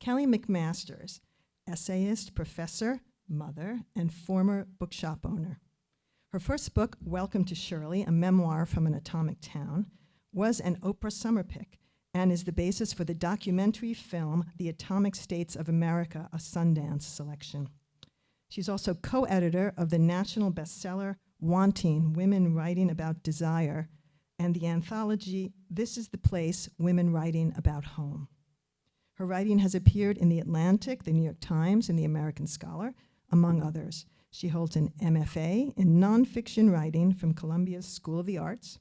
Kelly McMasters, essayist, professor, mother, and former bookshop owner. Her first book, Welcome to Shirley, a memoir from an atomic town, was an Oprah summer pick and is the basis for the documentary film, The Atomic States of America, a Sundance selection. She's also co-editor of the national bestseller, Wanting, Women Writing About Desire, and the anthology, This is the Place, Women Writing About Home. Her writing has appeared in The Atlantic, The New York Times, and The American Scholar, among others. She holds an MFA in nonfiction writing from Columbia's School of the Arts,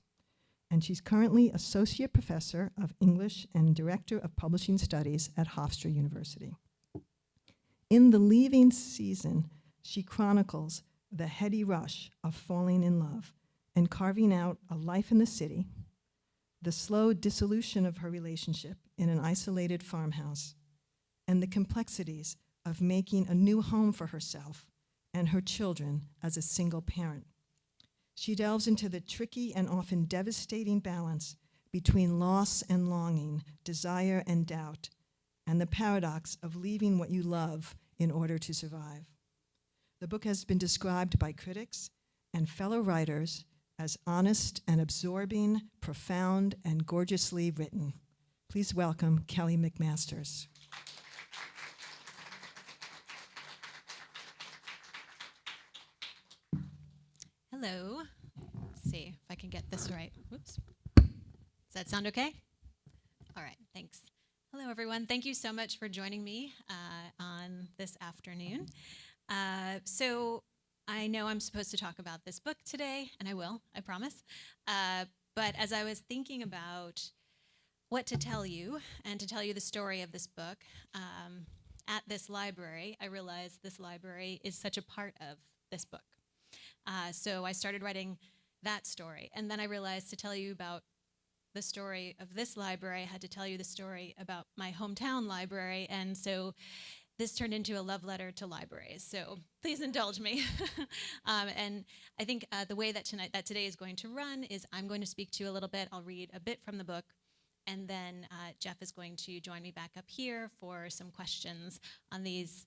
and she's currently Associate Professor of English and Director of Publishing Studies at Hofstra University. In The Leaving Season, she chronicles the heady rush of falling in love and carving out a life in the city, the slow dissolution of her relationship in an isolated farmhouse, and the complexities of making a new home for herself and her children as a single parent. She delves into the tricky and often devastating balance between loss and longing, desire and doubt, and the paradox of leaving what you love in order to survive. The book has been described by critics and fellow writers as honest and absorbing, profound, and gorgeously written. Please welcome Kelly McMasters. Hello. Let's see if I can get this right. Whoops. Does that sound okay? All right, thanks. Hello, everyone. Thank you so much for joining me on this afternoon. So I know I'm supposed to talk about this book today, and I will, I promise. But as I was thinking about what to tell you, and to tell you the story of this book, at this library, I realized this library is such a part of this book. So I started writing that story, and then I realized to tell you about the story of this library, I had to tell you the story about my hometown library, and so this turned into a love letter to libraries, so please indulge me. And I think the way that today is going to run is I'm going to speak to you a little bit. I'll read a bit from the book, and then Jeff is going to join me back up here for some questions on these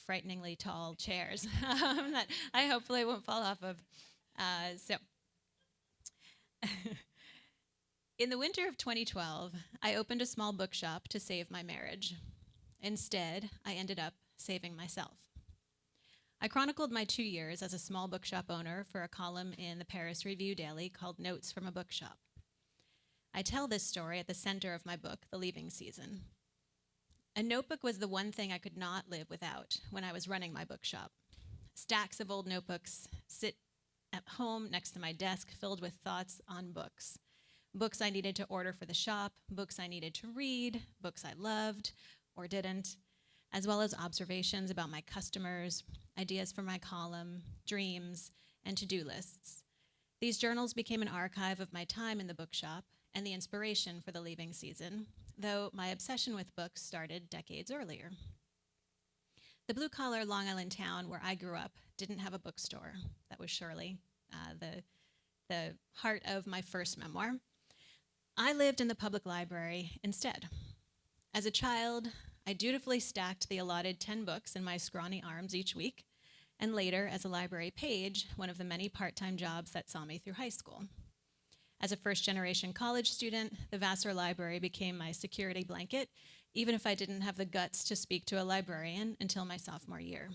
frighteningly tall chairs that I hopefully won't fall off of. In the winter of 2012, I opened a small bookshop to save my marriage. Instead, I ended up saving myself. I chronicled my 2 years as a small bookshop owner for a column in the Paris Review Daily called Notes from a Bookshop. I tell this story at the center of my book, The Leaving Season. A notebook was the one thing I could not live without when I was running my bookshop. Stacks of old notebooks sit at home next to my desk filled with thoughts on books. Books I needed to order for the shop, books I needed to read, books I loved or didn't, as well as observations about my customers, ideas for my column, dreams, and to-do lists. These journals became an archive of my time in the bookshop and the inspiration for The Leaving Season, though my obsession with books started decades earlier. The blue-collar Long Island town where I grew up didn't have a bookstore. That was Shirley, the heart of my first memoir. I lived in the public library instead. As a child, I dutifully stacked the allotted 10 books in my scrawny arms each week, and later as a library page, one of the many part-time jobs that saw me through high school. As a first-generation college student, the Vassar Library became my security blanket, even if I didn't have the guts to speak to a librarian until my sophomore year.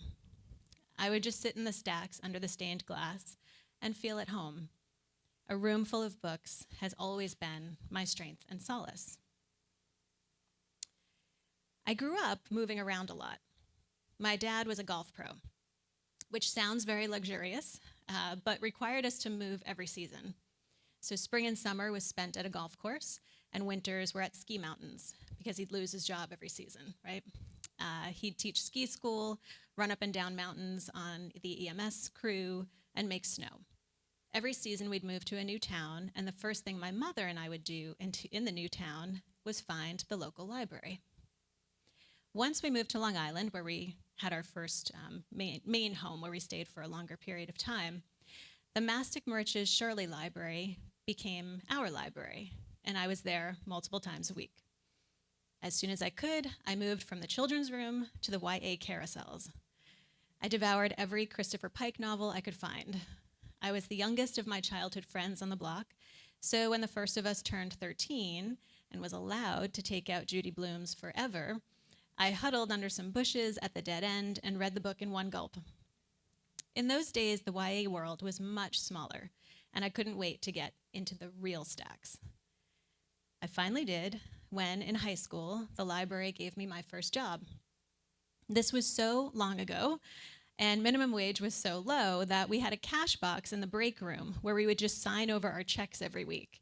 I would just sit in the stacks under the stained glass and feel at home. A room full of books has always been my strength and solace. I grew up moving around a lot. My dad was a golf pro, which sounds very luxurious, but required us to move every season. So spring and summer was spent at a golf course, and winters were at ski mountains, because he'd lose his job every season, right? He'd teach ski school, run up and down mountains on the EMS crew, and make snow. Every season we'd move to a new town, and the first thing my mother and I would do in the new town was find the local library. Once we moved to Long Island, where we had our first main home, where we stayed for a longer period of time, the Mastic Merch's Shirley Library became our library, and I was there multiple times a week. As soon as I could, I moved from the children's room to the YA carousels. I devoured every Christopher Pike novel I could find. I was the youngest of my childhood friends on the block, so when the first of us turned 13 and was allowed to take out Judy Blume's Forever, I huddled under some bushes at the dead end and read the book in one gulp. In those days, the YA world was much smaller, and I couldn't wait to get into the real stacks. I finally did when, in high school, the library gave me my first job. This was so long ago, and minimum wage was so low that we had a cash box in the break room where we would just sign over our checks every week.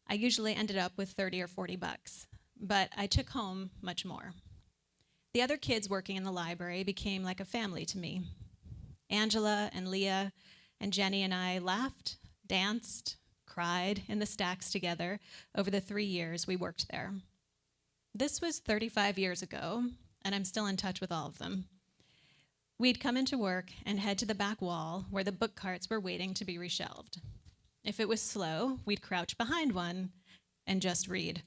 I usually ended up with 30 or 40 bucks, but I took home much more. The other kids working in the library became like a family to me. Angela and Leah and Jenny and I laughed, danced, cried in the stacks together over the 3 years we worked there. This was 35 years ago, and I'm still in touch with all of them. We'd come into work and head to the back wall where the book carts were waiting to be reshelved. If it was slow, we'd crouch behind one and just read.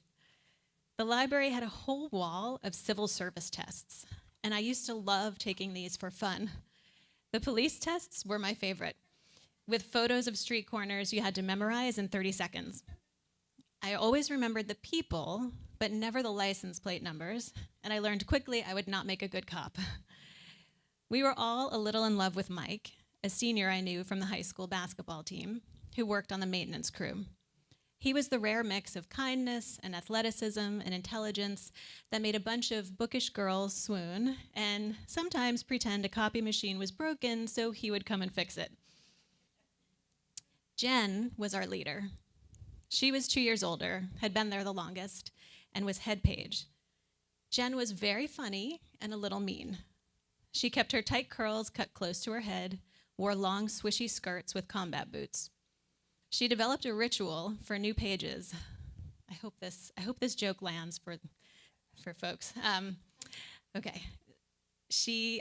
The library had a whole wall of civil service tests, and I used to love taking these for fun. The police tests were my favorite. With photos of street corners you had to memorize in 30 seconds. I always remembered the people, but never the license plate numbers, and I learned quickly I would not make a good cop. We were all a little in love with Mike, a senior I knew from the high school basketball team, who worked on the maintenance crew. He was the rare mix of kindness and athleticism and intelligence that made a bunch of bookish girls swoon and sometimes pretend a copy machine was broken so he would come and fix it. Jen was our leader. She was 2 years older, had been there the longest, and was head page. Jen was very funny and a little mean. She kept her tight curls cut close to her head, wore long swishy skirts with combat boots. She developed a ritual for new pages. I hope this joke lands for folks. Okay.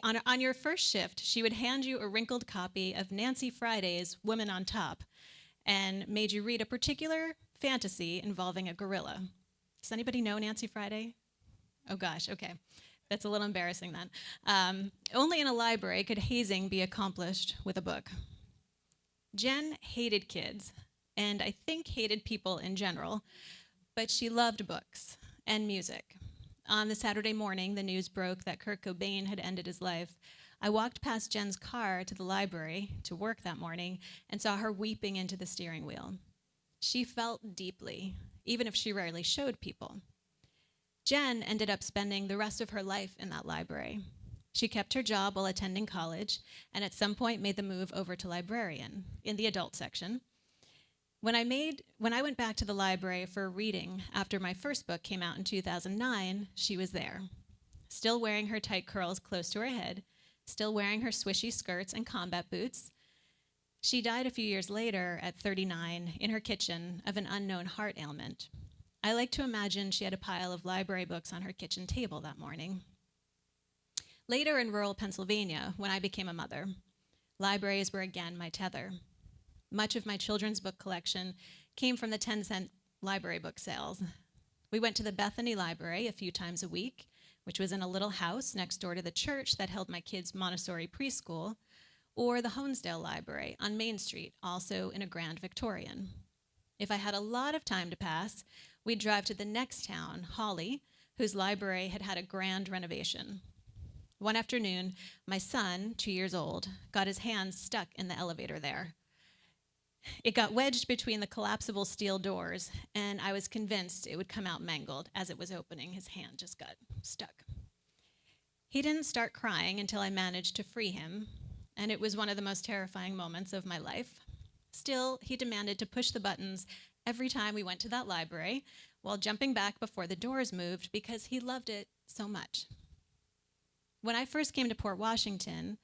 On your first shift, she would hand you a wrinkled copy of Nancy Friday's Woman on Top and made you read a particular fantasy involving a gorilla. Does anybody know Nancy Friday? Oh gosh, okay. That's a little embarrassing then. Only in a library could hazing be accomplished with a book. Jen hated kids, and I think hated people in general, but she loved books and music. On the Saturday morning, the news broke that Kurt Cobain had ended his life. I walked past Jen's car to the library to work that morning and saw her weeping into the steering wheel. She felt deeply, even if she rarely showed people. Jen ended up spending the rest of her life in that library. She kept her job while attending college and at some point made the move over to librarian in the adult section. When I went back to the library for a reading after my first book came out in 2009, she was there, still wearing her tight curls close to her head, still wearing her swishy skirts and combat boots. She died a few years later at 39 in her kitchen of an unknown heart ailment. I like to imagine she had a pile of library books on her kitchen table that morning. Later in rural Pennsylvania, when I became a mother, libraries were again my tether. Much of my children's book collection came from the 10-cent library book sales. We went to the Bethany Library a few times a week, which was in a little house next door to the church that held my kids' Montessori preschool, or the Honesdale Library on Main Street, also in a Grand Victorian. If I had a lot of time to pass, we'd drive to the next town, Hawley, whose library had had a grand renovation. One afternoon, my son, 2 years old, got his hand stuck in the elevator there. It got wedged between the collapsible steel doors, and I was convinced it would come out mangled. As it was opening, his hand just got stuck. He didn't start crying until I managed to free him, and it was one of the most terrifying moments of my life. Still, he demanded to push the buttons every time we went to that library while jumping back before the doors moved because he loved it so much. When I first came to Port Washington,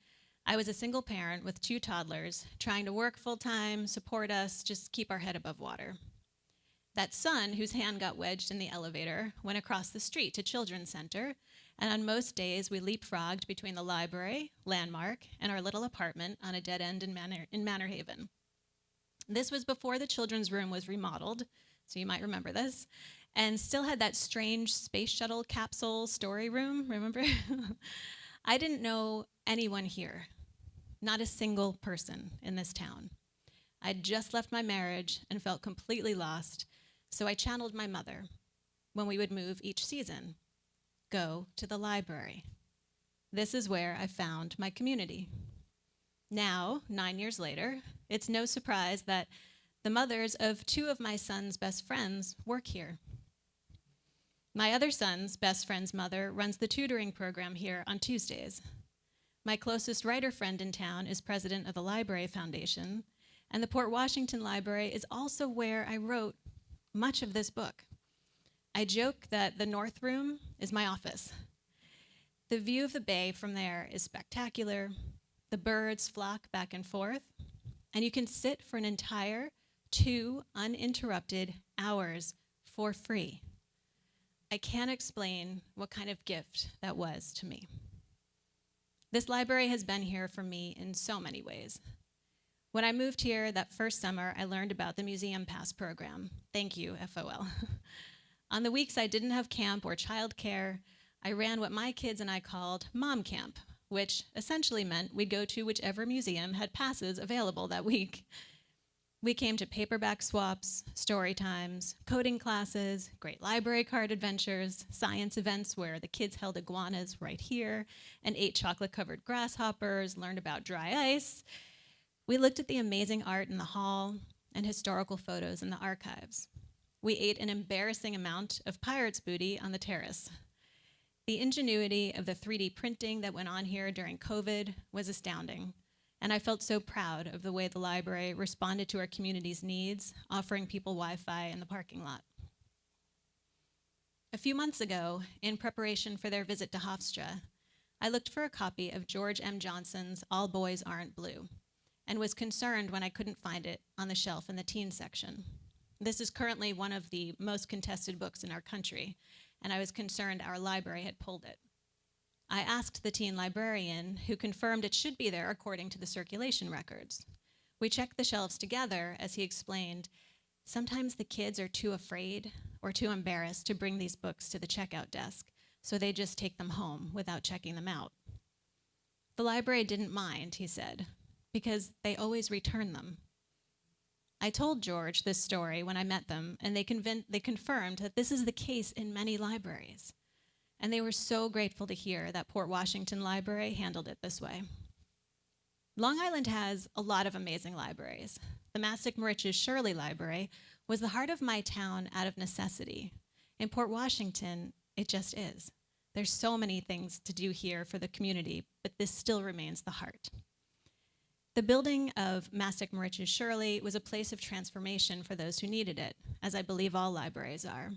I was a single parent with 2 toddlers, trying to work full-time, support us, just keep our head above water. That son, whose hand got wedged in the elevator, went across the street to Children's Center, and on most days we leapfrogged between the library, Landmark, and our little apartment on a dead end in Manor Haven. This was before the children's room was remodeled, so you might remember this, and still had that strange space shuttle capsule story room, remember? I didn't know anyone here, not a single person in this town. I'd just left my marriage and felt completely lost, so I channeled my mother when we would move each season. Go to the library. This is where I found my community. Now, 9 years later, it's no surprise that the mothers of two of my son's best friends work here. My other son's best friend's mother runs the tutoring program here on Tuesdays. My closest writer friend in town is president of the Library Foundation, and the Port Washington Library is also where I wrote much of this book. I joke that the North Room is my office. The view of the bay from there is spectacular. The birds flock back and forth, and you can sit for an entire 2 uninterrupted hours for free. I can't explain what kind of gift that was to me. This library has been here for me in so many ways. When I moved here that first summer, I learned about the Museum Pass program. Thank you, FOL. On the weeks I didn't have camp or childcare, I ran what my kids and I called Mom Camp, which essentially meant we'd go to whichever museum had passes available that week. We came to paperback swaps, story times, coding classes, great library card adventures, science events where the kids held iguanas right here and ate chocolate-covered grasshoppers, learned about dry ice. We looked at the amazing art in the hall and historical photos in the archives. We ate an embarrassing amount of pirate's booty on the terrace. The ingenuity of the 3D printing that went on here during COVID was astounding, and I felt so proud of the way the library responded to our community's needs, offering people Wi-Fi in the parking lot. A few months ago, in preparation for their visit to Hofstra, I looked for a copy of George M. Johnson's All Boys Aren't Blue, and was concerned when I couldn't find it on the shelf in the teen section. This is currently one of the most contested books in our country, and I was concerned our library had pulled it. I asked the teen librarian, who confirmed it should be there according to the circulation records. We checked the shelves together as he explained, sometimes the kids are too afraid or too embarrassed to bring these books to the checkout desk, so they just take them home without checking them out. The library didn't mind, he said, because they always return them. I told George this story when I met them, and they confirmed that this is the case in many libraries. And they were so grateful to hear that Port Washington Library handled it this way. Long Island has a lot of amazing libraries. The Mastic Moriches Shirley Library was the heart of my town out of necessity. In Port Washington, it just is. There's so many things to do here for the community, but this still remains the heart. The building of Mastic Moriches Shirley was a place of transformation for those who needed it, as I believe all libraries are.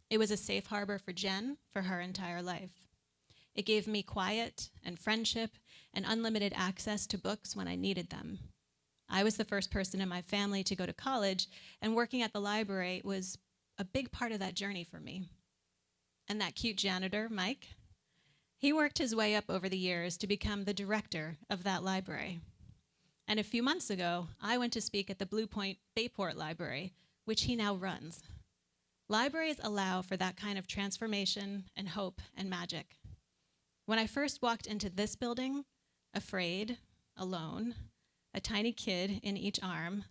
It was a safe harbor for Jen for her entire life. It gave me quiet and friendship and unlimited access to books when I needed them. I was the first person in my family to go to college, and working at the library was a big part of that journey for me. And that cute janitor, Mike, he worked his way up over the years to become the director of that library. And a few months ago, I went to speak at the Blue Point Bayport Library, which he now runs. Libraries allow for that kind of transformation and hope and magic. When I first walked into this building, afraid, alone, a tiny kid in each arm,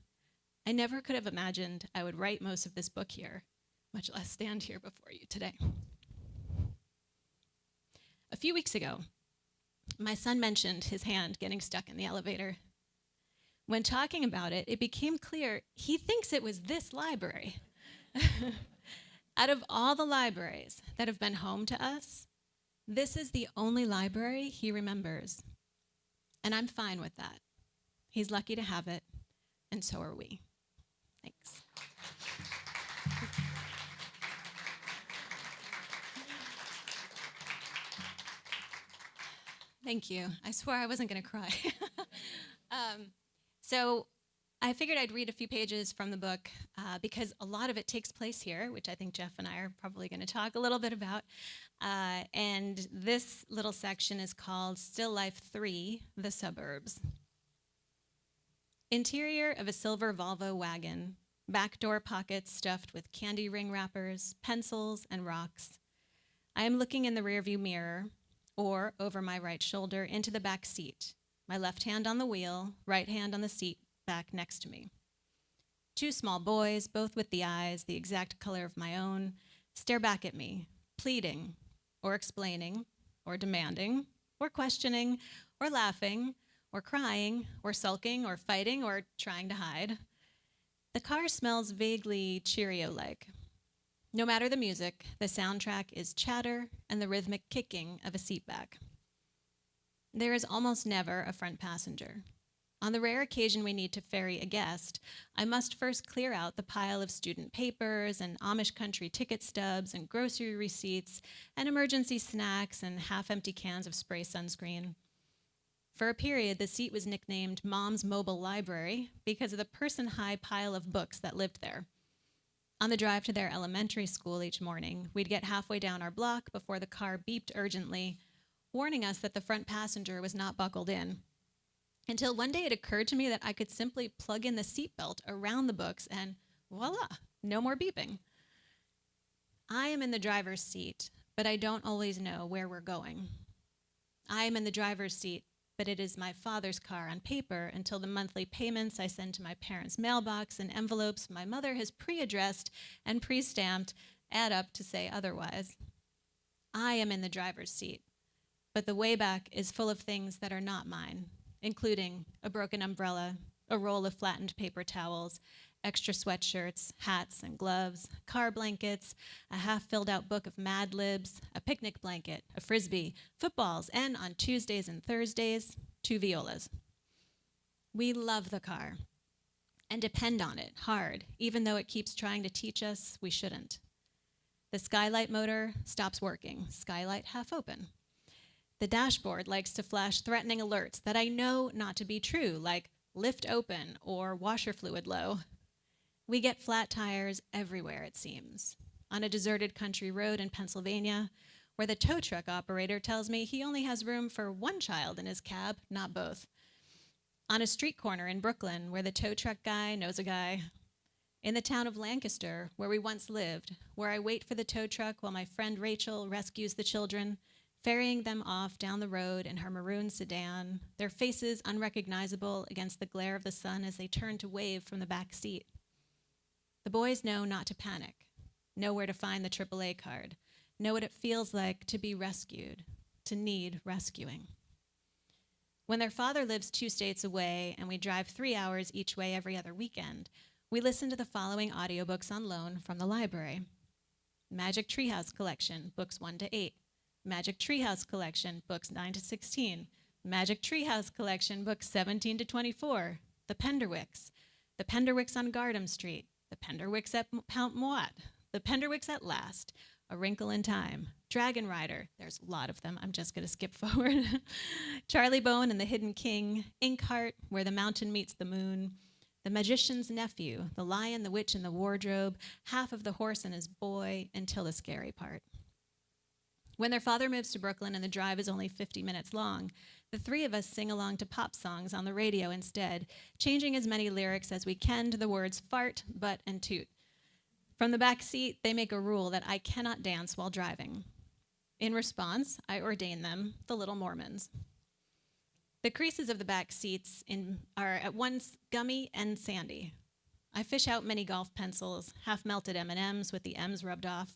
I never could have imagined I would write most of this book here, much less stand here before you today. A few weeks ago, my son mentioned his hand getting stuck in the elevator. When talking about it, it became clear he thinks it was this library. Out of all the libraries that have been home to us, this is the only library he remembers. And I'm fine with that. He's lucky to have it, and so are we. Thanks. Thank you. I swore I wasn't going to cry. So I figured I'd read a few pages from the book because a lot of it takes place here, which I think Jeff and I are probably going to talk a little bit about. And this little section is called Still Life 3, The Suburbs. Interior of a silver Volvo wagon, backdoor pockets stuffed with candy ring wrappers, pencils, and rocks. I am looking in the rearview mirror, or over my right shoulder into the back seat, my left hand on the wheel, right hand on the seat back next to me. Two small boys, both with the eyes the exact color of my own, stare back at me, pleading, or explaining, or demanding, or questioning, or laughing, or crying, or sulking, or fighting, or trying to hide. The car smells vaguely Cheerio-like. No matter the music, the soundtrack is chatter and the rhythmic kicking of a seat back. There is almost never a front passenger. On the rare occasion we need to ferry a guest, I must first clear out the pile of student papers and Amish country ticket stubs and grocery receipts and emergency snacks and half-empty cans of spray sunscreen. For a period, the seat was nicknamed Mom's Mobile Library because of the person-high pile of books that lived there. On the drive to their elementary school each morning, we'd get halfway down our block before the car beeped urgently, warning us that the front passenger was not buckled in. Until one day it occurred to me that I could simply plug in the seatbelt around the books and voila, no more beeping. I am in the driver's seat, but I don't always know where we're going. I am in the driver's seat, but it is my father's car on paper until the monthly payments I send to my parents' mailbox and envelopes my mother has pre-addressed and pre-stamped add up to say otherwise. I am in the driver's seat, but the way back is full of things that are not mine, including a broken umbrella, a roll of flattened paper towels, extra sweatshirts, hats and gloves, car blankets, a half-filled-out book of Mad Libs, a picnic blanket, a Frisbee, footballs, and on Tuesdays and Thursdays, 2 violas. We love the car and depend on it hard, even though it keeps trying to teach us we shouldn't. The skylight motor stops working, skylight half open. The dashboard likes to flash threatening alerts that I know not to be true, like lift open or washer fluid low. We get flat tires everywhere, it seems. On a deserted country road in Pennsylvania, where the tow truck operator tells me he only has room for one child in his cab, not both. On a street corner in Brooklyn, where the tow truck guy knows a guy. In the town of Lancaster, where we once lived, where I wait for the tow truck while my friend Rachel rescues the children, ferrying them off down the road in her maroon sedan, their faces unrecognizable against the glare of the sun as they turn to wave from the back seat. The boys know not to panic, know where to find the AAA card, know what it feels like to be rescued, to need rescuing. When their father lives 2 states away and we drive 3 hours each way every other weekend, we listen to the following audiobooks on loan from the library. Magic Treehouse Collection, books 1 to 8. Magic Treehouse Collection, books 9 to 16. Magic Treehouse Collection, books 17 to 24. The Penderwicks on Gardam Street. The Penderwicks at Mount Moat, The Penderwicks at Last, A Wrinkle in Time, Dragon Rider, there's a lot of them, I'm just going to skip forward, Charlie Bone and the Hidden King, Inkheart, Where the Mountain Meets the Moon, The Magician's Nephew, The Lion, the Witch, and the Wardrobe, Half of the Horse and His Boy, until the scary part. When their father moves to Brooklyn and the drive is only 50 minutes long, the 3 of us sing along to pop songs on the radio instead, changing as many lyrics as we can to the words fart, butt, and toot. From the back seat, they make a rule that I cannot dance while driving. In response, I ordain them the Little Mormons. The creases of the back seats are at once gummy and sandy. I fish out many golf pencils, half-melted M&Ms with the M's rubbed off,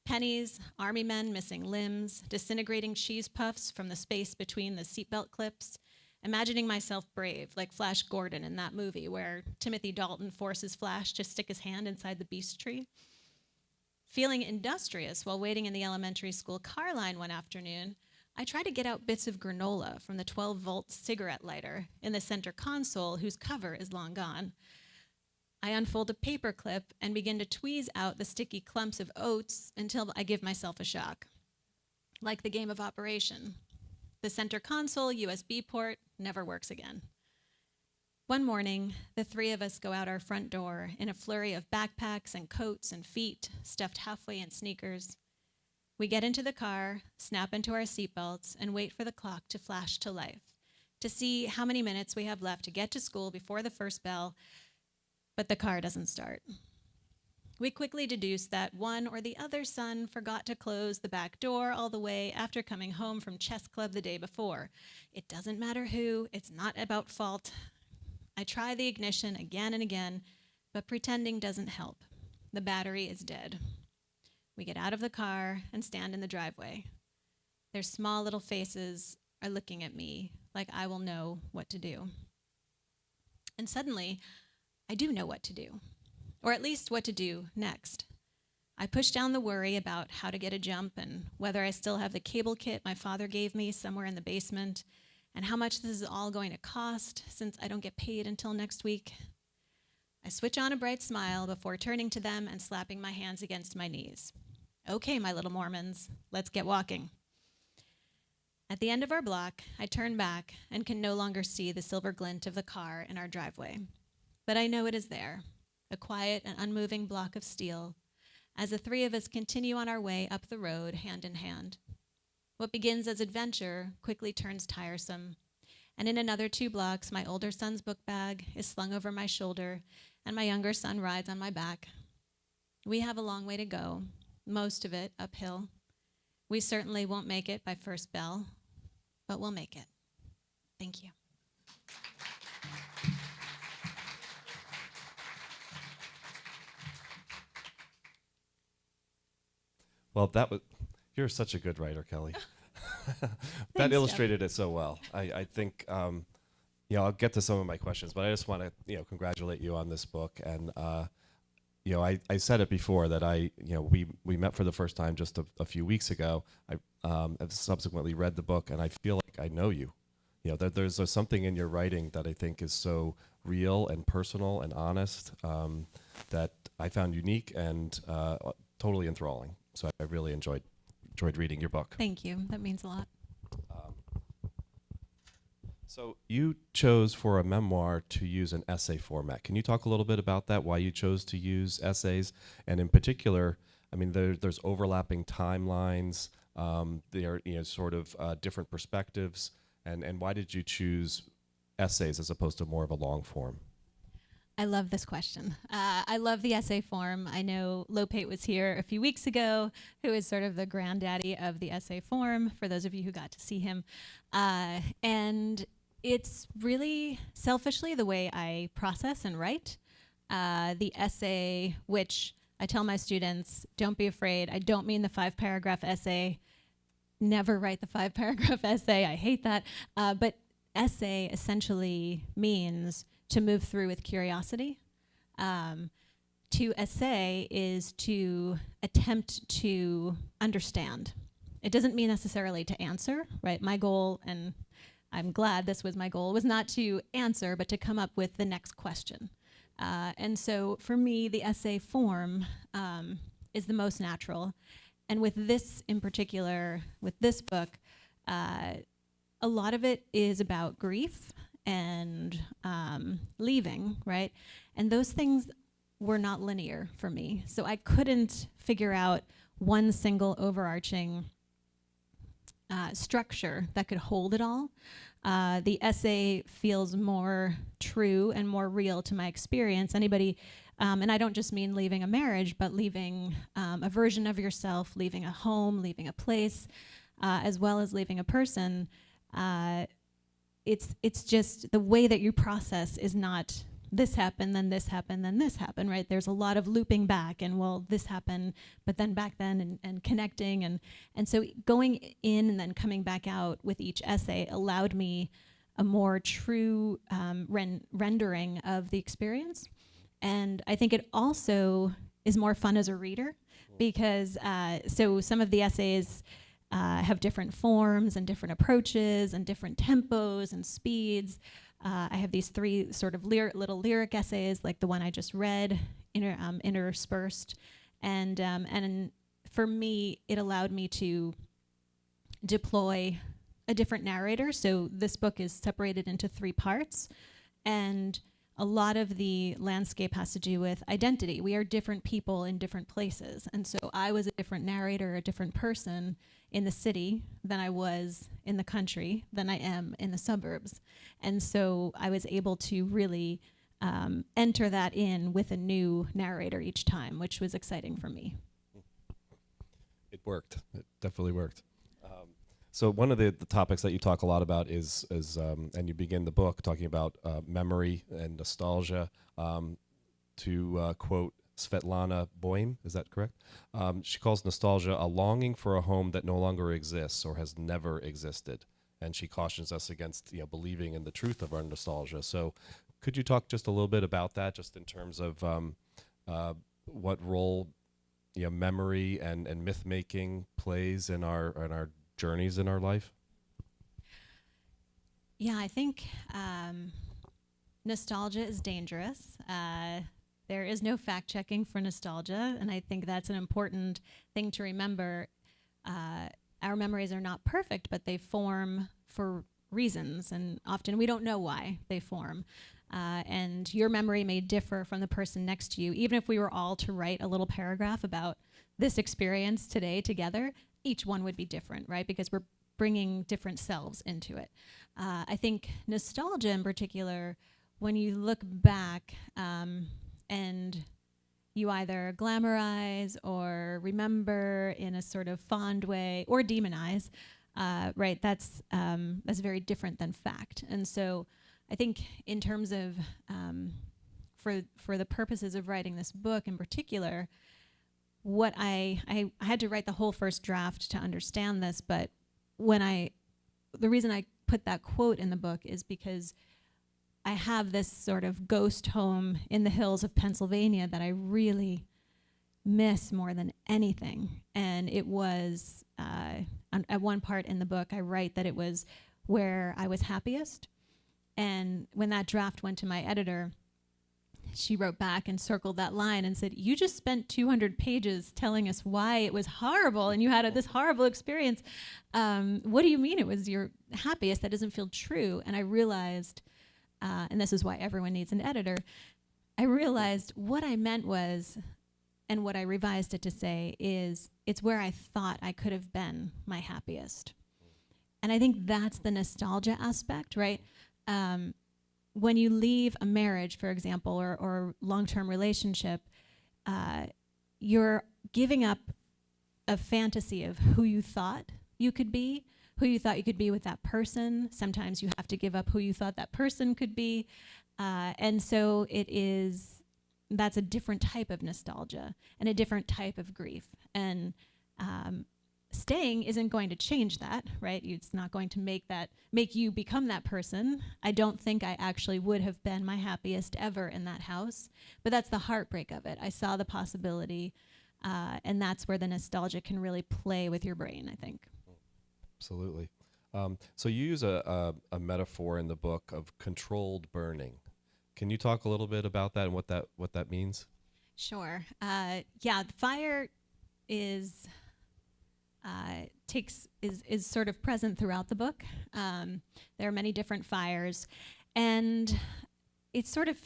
pennies, army men missing limbs, disintegrating cheese puffs from the space between the seatbelt clips, imagining myself brave, like Flash Gordon in that movie where Timothy Dalton forces Flash to stick his hand inside the beast tree. Feeling industrious while waiting in the elementary school car line one afternoon, I try to get out bits of granola from the 12-volt cigarette lighter in the center console whose cover is long gone. I unfold a paper clip and begin to tweeze out the sticky clumps of oats until I give myself a shock. Like the game of Operation. The center console USB port never works again. One morning, the 3 of us go out our front door in a flurry of backpacks and coats and feet stuffed halfway in sneakers. We get into the car, snap into our seatbelts, and wait for the clock to flash to life, to see how many minutes we have left to get to school before the first bell, but the car doesn't start. We quickly deduce that one or the other son forgot to close the back door all the way after coming home from chess club the day before. It doesn't matter who, it's not about fault. I try the ignition again and again, but pretending doesn't help. The battery is dead. We get out of the car and stand in the driveway. Their small little faces are looking at me like I will know what to do. And suddenly, I do know what to do, or at least what to do next. I push down the worry about how to get a jump and whether I still have the cable kit my father gave me somewhere in the basement, and how much this is all going to cost since I don't get paid until next week. I switch on a bright smile before turning to them and slapping my hands against my knees. Okay, my little Mormons, let's get walking. At the end of our block, I turn back and can no longer see the silver glint of the car in our driveway. But I know it is there, a quiet and unmoving block of steel, as the three of us continue on our way up the road hand in hand. What begins as adventure quickly turns tiresome, and in another 2 blocks, my older son's book bag is slung over my shoulder, and my younger son rides on my back. We have a long way to go, most of it uphill. We certainly won't make it by first bell, but we'll make it. Thank you. Well, you're such a good writer, Kelly. That Thanks, illustrated it so well. I think, I'll get to some of my questions, but I just want to, congratulate you on this book. And, I said it before that we met for the first time just a few weeks ago. I have subsequently read the book, and I feel like I know you. There's something in your writing that I think is so real and personal and honest that I found unique and totally enthralling. So I really enjoyed reading your book. Thank you. That means a lot. So you chose for a memoir to use an essay format. Can you talk a little bit about that, why you chose to use essays? And in particular, I mean, there's overlapping timelines, there are sort of different perspectives, and why did you choose essays as opposed to more of a long form? I love this question. I love the essay form. I know Lopate was here a few weeks ago, who is sort of the granddaddy of the essay form, for those of you who got to see him. And it's really selfishly the way I process and write. The essay, which I tell my students, don't be afraid. I don't mean the 5-paragraph essay. Never write the 5-paragraph essay. I hate that. But essay essentially means to move through with curiosity. To essay is to attempt to understand. It doesn't mean necessarily to answer, right? My goal, and I'm glad this was my goal, was not to answer, but to come up with the next question. And so for me, the essay form is the most natural. And with this in particular, with this book, a lot of it is about grief and leaving, right? And those things were not linear for me. So I couldn't figure out one single overarching structure that could hold it all. The essay feels more true and more real to my experience. Anybody, and I don't just mean leaving a marriage, but leaving a version of yourself, leaving a home, leaving a place, as well as leaving a person. It's just the way that you process is not this happened, then this happened, then this happened, right? There's a lot of looping back and, well, this happened, but then back then, and connecting. And so going in and then coming back out with each essay allowed me a more true rendering of the experience. And I think it also is more fun as a reader because so some of the essays have different forms and different approaches and different tempos and speeds. I have these 3 sort of little lyric essays, like the one I just read, interspersed, and for me, it allowed me to deploy a different narrator. So this book is separated into 3 parts, and a lot of the landscape has to do with identity. We are different people in different places, and so I was a different narrator, a different person in the city than I was in the country, than I am in the suburbs. And so I was able to really enter that in with a new narrator each time, which was exciting for me. It worked. It definitely worked. So one of the topics that you talk a lot about is and you begin the book talking about memory and nostalgia. To quote Svetlana Boym, is that correct? She calls nostalgia a longing for a home that no longer exists or has never existed, and she cautions us against believing in the truth of our nostalgia. So, could you talk just a little bit about that, just in terms of what role memory and myth making plays in our journeys in our life? Yeah, I think nostalgia is dangerous. There is no fact checking for nostalgia, and I think that's an important thing to remember. Our memories are not perfect, but they form for reasons, and often we don't know why they form. And your memory may differ from the person next to you. Even if we were all to write a little paragraph about this experience today together, each one would be different, right? Because we're bringing different selves into it. I think nostalgia in particular, when you look back and you either glamorize or remember in a sort of fond way or demonize, right? That's very different than fact. And so I think in terms of for the purposes of writing this book in particular, what I had to write the whole first draft to understand this, but the reason I put that quote in the book is because I have this sort of ghost home in the hills of Pennsylvania that I really miss more than anything. And it was, at one part in the book, I write that it was where I was happiest. And when that draft went to my editor, she wrote back and circled that line and said, "You just spent 200 pages telling us why it was horrible and you had this horrible experience. What do you mean it was your happiest? That doesn't feel true." And I realized, and this is why everyone needs an editor, I realized what I meant was, and what I revised it to say is, it's where I thought I could have been my happiest. And I think that's the nostalgia aspect, right? When you leave a marriage, for example, or long-term relationship, you're giving up a fantasy of who you thought you could be, with that person. Sometimes you have to give up who you thought that person could be. And so that's a different type of nostalgia and a different type of grief. And staying isn't going to change that, right? It's not going to make you become that person. I don't think I actually would have been my happiest ever in that house, but that's the heartbreak of it. I saw the possibility, and that's where the nostalgia can really play with your brain, I think. Absolutely. So you use a metaphor in the book of controlled burning. Can you talk a little bit about that and what that means? Sure. The fire is sort of present throughout the book. There are many different fires, and it's sort of,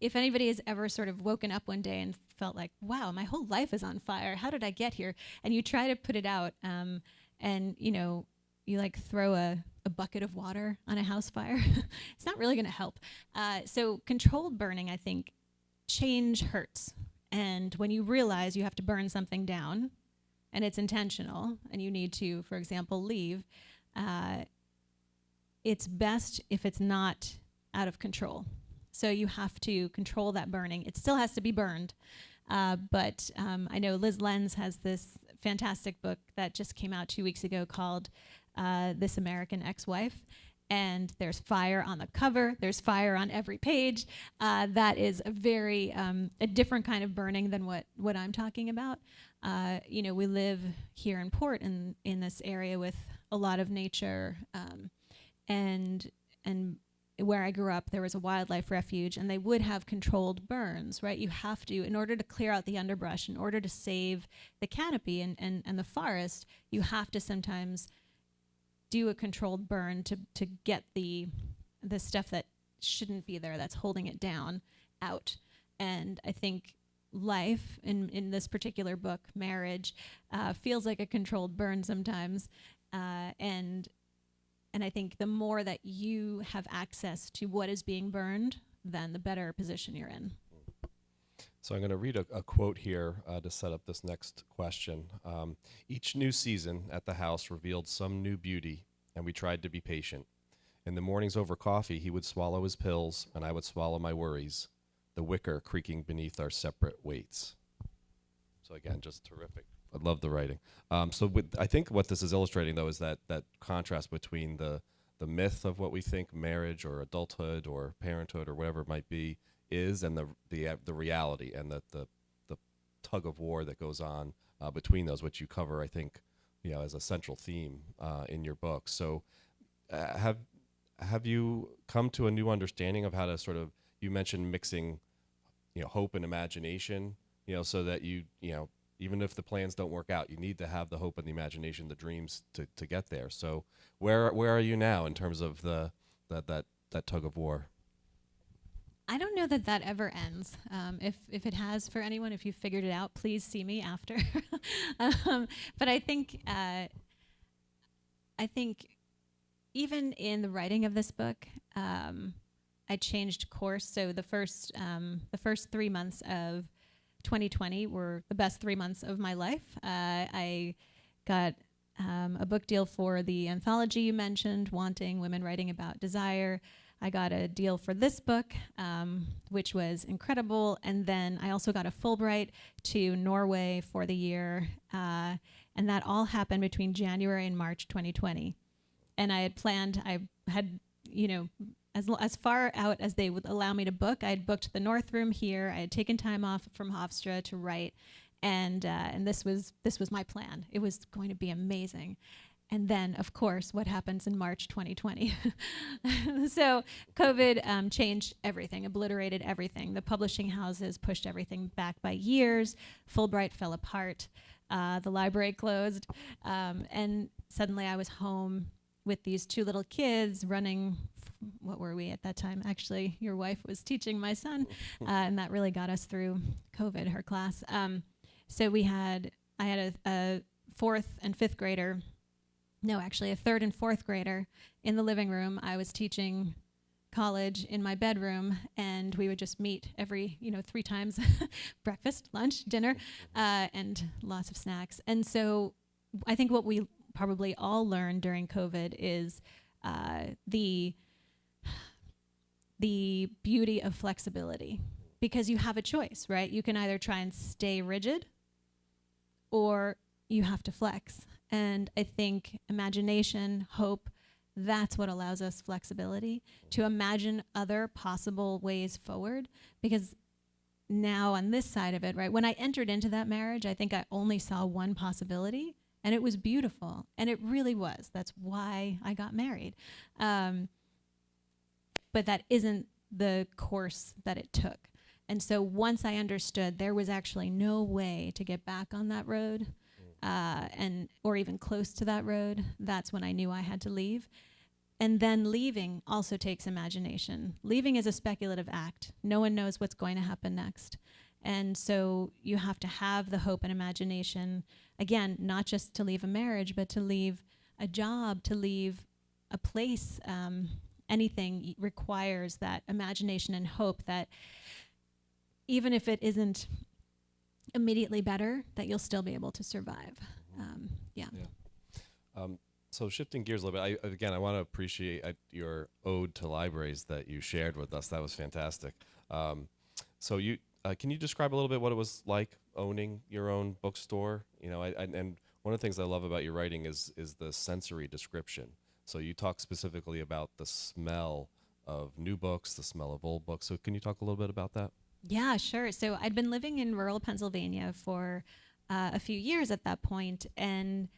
if anybody has ever sort of woken up one day and felt like, wow, my whole life is on fire, how did I get here? And you try to put it out, and you like throw a bucket of water on a house fire. It's not really going to help. So controlled burning, I think, change hurts. And when you realize you have to burn something down, and it's intentional, and you need to, for example, leave, it's best if it's not out of control. So you have to control that burning. It still has to be burned. But I know Liz Lenz has this fantastic book that just came out 2 weeks ago called This American Ex-Wife. And there's fire on the cover. There's fire on every page. That is a different kind of burning than what I'm talking about. We live here in Port in this area with a lot of nature, and where I grew up, there was a wildlife refuge, and they would have controlled burns, right? You have to, in order to clear out the underbrush, in order to save the canopy and the forest, you have to sometimes do a controlled burn to get the stuff that shouldn't be there, that's holding it down, out. And I think life, in this particular book, marriage, feels like a controlled burn sometimes. And I think the more that you have access to what is being burned, then the better position you're in. So I'm going to read a quote here to set up this next question. Each new season at the house revealed some new beauty, and we tried to be patient. In the mornings over coffee, he would swallow his pills, and I would swallow my worries, the wicker creaking beneath our separate weights. So again, just terrific. I love the writing. I think what this is illustrating, though, is that contrast between the myth of what we think marriage or adulthood or parenthood or whatever it might be is, and the reality, and the tug of war that goes on between those, which you cover, I think, as a central theme in your book. So have you come to a new understanding of how to sort of, you mentioned mixing, hope and imagination, so that even if the plans don't work out, you need to have the hope and the imagination, the dreams to get there. So where are you now in terms of that tug of war? I don't know that ever ends. If it has for anyone, if you figured it out, please see me after. But I think even in the writing of this book, I changed course. So the first 3 months of 2020 were the best 3 months of my life. I got a book deal for the anthology you mentioned, Wanting, Women Writing About Desire. I got a deal for this book, which was incredible. And then I also got a Fulbright to Norway for the year. And that all happened between January and March 2020. And I had planned, as far out as they would allow me to book. I had booked the North Room here. I had taken time off from Hofstra to write. And this was my plan. It was going to be amazing. And then, of course, what happens in March 2020? So COVID changed everything, obliterated everything. The publishing houses pushed everything back by years. Fulbright fell apart. The library closed. And suddenly I was home with these 2 little kids running. What were we at that time? Actually, your wife was teaching my son, and that really got us through COVID, her class. So I had a 4th and 5th grader. No, actually, a 3rd and 4th grader in the living room. I was teaching college in my bedroom, and we would just meet every, 3 times, breakfast, lunch, dinner, and lots of snacks. And so I think what we probably all learned during COVID is the beauty of flexibility, because you have a choice, right? You can either try and stay rigid, or you have to flex. And I think imagination, hope, that's what allows us flexibility to imagine other possible ways forward. Because now on this side of it, right, when I entered into that marriage, I think I only saw one possibility, and it was beautiful. And it really was. That's why I got married. But that isn't the course that it took. And so once I understood there was actually no way to get back on that road, or even close to that road, that's when I knew I had to leave. And then leaving also takes imagination. Leaving is a speculative act. No one knows what's going to happen next. And so you have to have the hope and imagination, again, not just to leave a marriage, but to leave a job, to leave a place. Anything requires that imagination and hope that even if it isn't immediately better, that you'll still be able to survive. So shifting gears a little bit, I want to appreciate your ode to libraries that you shared with us. That was fantastic. So you can you describe a little bit what it was like owning your own bookstore? And one of the things I love about your writing is the sensory description. So you talk specifically about the smell of new books, the smell of old books. So can you talk a little bit about that? Yeah, sure. So I'd been living in rural Pennsylvania for a few years at that point, and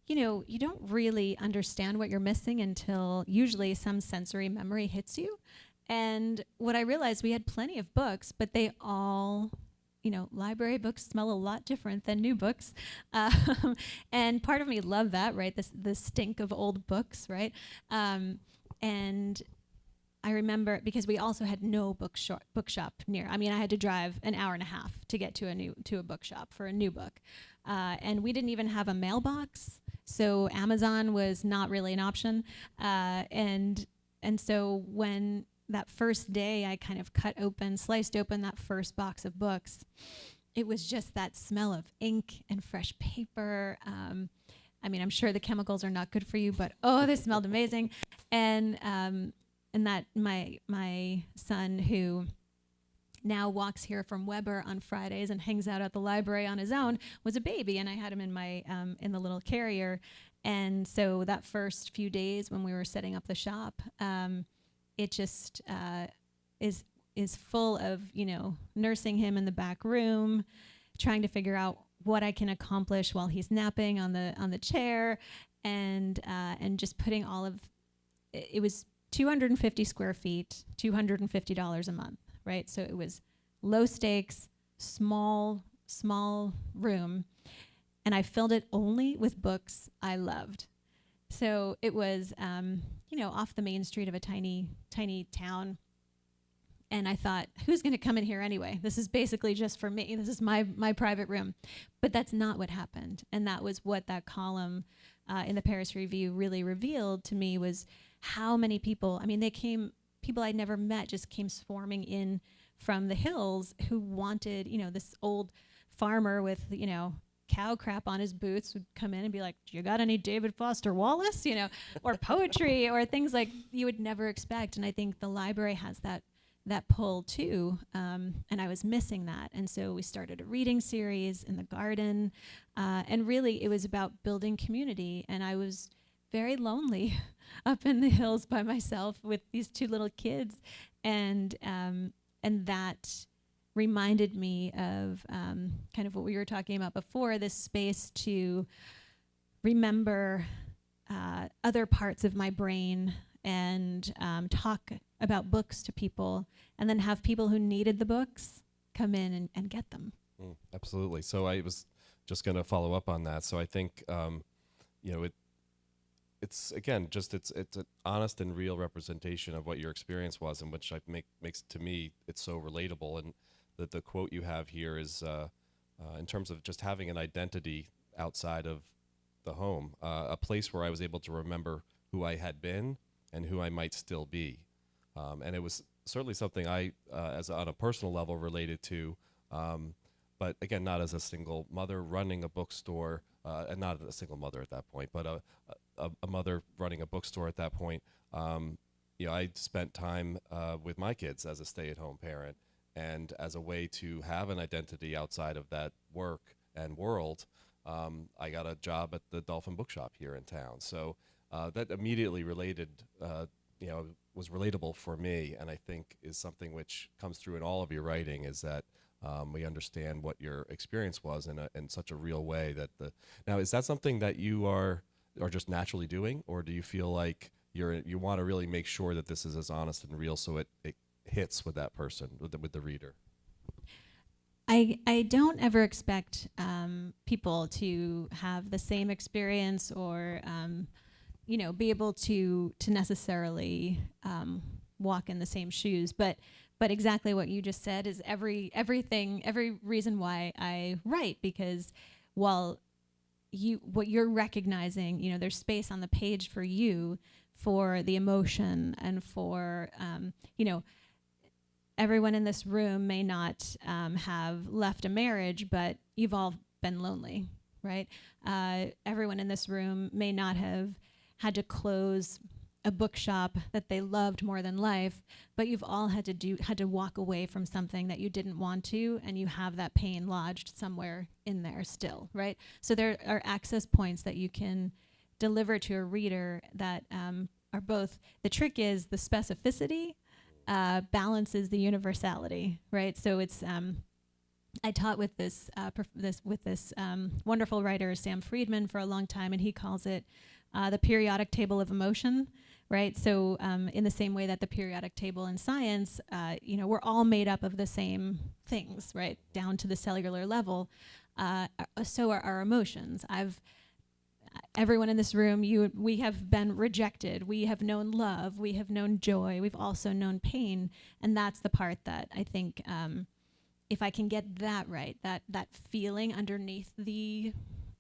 you don't really understand what you're missing until usually some sensory memory hits you. And what I realized, we had plenty of books, but they all, library books smell a lot different than new books. And part of me loved that, right? The stink of old books, right? And I remember, because we also had no bookshop near. I had to drive an hour and a half to get to a bookshop for a new book. And we didn't even have a mailbox, so Amazon was not really an option. And so when that first day I kind of sliced open that first box of books, it was just that smell of ink and fresh paper. I mean, I'm sure the chemicals are not good for you, but they smelled amazing. And that my son, who now walks here from Weber on Fridays and hangs out at the library on his own, was a baby, and I had him in my in the little carrier. And so that first few days when we were setting up the shop, it just is full of, nursing him in the back room, trying to figure out what I can accomplish while he's napping on the chair, and just putting all of it was 250 square feet, $250 a month, right? So it was low stakes, small room, and I filled it only with books I loved. So it was, off the main street of a tiny town. And I thought, who's going to come in here anyway? This is basically just for me. This is my private room. But that's not what happened. And that was what that column in the Paris Review really revealed to me, was how many people, people I'd never met just came swarming in from the hills who wanted, this old farmer with, cow crap on his boots would come in and be like, "Do you got any David Foster Wallace?" Or poetry or things like you would never expect. And I think the library has that pull too, and I was missing that. And so we started a reading series in the garden, and really it was about building community. And I was very lonely up in the hills by myself with these two little kids, and that reminded me of kind of what we were talking about before, this space to remember other parts of my brain and talk about books to people, and then have people who needed the books come in and get them. Absolutely. So I was just going to follow up on that. So I think, it's again, just it's an honest and real representation of what your experience was, and which makes to me it's so relatable. And the quote you have here is in terms of just having an identity outside of the home, a place where I was able to remember who I had been and who I might still be. And it was certainly something I, as on a personal level, related to, but again, not as a single mother running a bookstore, and not a single mother at that point, but a mother running a bookstore at that point. I spent time with my kids as a stay-at-home parent, and as a way to have an identity outside of that work and world, I got a job at the Dolphin Bookshop here in town. So that immediately was relatable for me, and I think is something which comes through in all of your writing, is that we understand what your experience was in such a real way. Now, is that something that you are just naturally doing, or do you feel like you want to really make sure that this is as honest and real so it hits with that person, with the reader? I don't ever expect people to have the same experience or be able to necessarily walk in the same shoes, but exactly what you just said is every reason why I write, because what you're recognizing, there's space on the page for you, for the emotion, and for everyone in this room may not have left a marriage, but you've all been lonely, right? Everyone in this room may not have had to close a bookshop that they loved more than life, but you've all had to walk away from something that you didn't want to, and you have that pain lodged somewhere in there still, right? So there are access points that you can deliver to a reader that are both, the trick is the specificity balances the universality, right? So it's I taught with this wonderful writer Sam Friedman for a long time, and he calls it the periodic table of emotion, right? So in the same way that the periodic table in science, we're all made up of the same things, right? Down to the cellular level. So are our emotions. Everyone in this room, we have been rejected. We have known love. We have known joy. We've also known pain. And that's the part that I think, if I can get that right, that feeling underneath the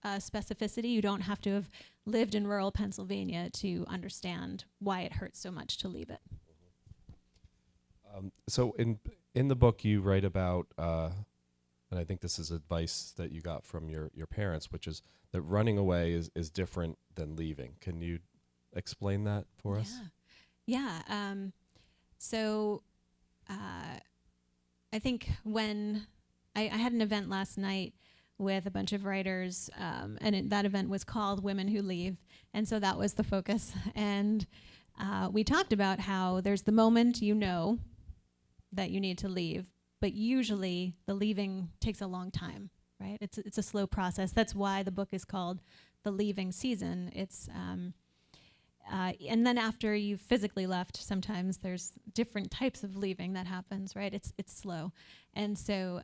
specificity, you don't have to have lived in rural Pennsylvania to understand why it hurts so much to leave it. So in the book, you write about, and I think this is advice that you got from your parents, which is that running away is different than leaving. Can you explain that for us? Yeah. So I think when I had an event last night with a bunch of writers, and that event was called Women Who Leave. And so that was the focus. And we talked about how there's the moment you know that you need to leave, but usually the leaving takes a long time, right? It's a slow process. That's why the book is called The Leaving Season. It's and then after you've physically left, sometimes there's different types of leaving that happens, right? It's slow. And so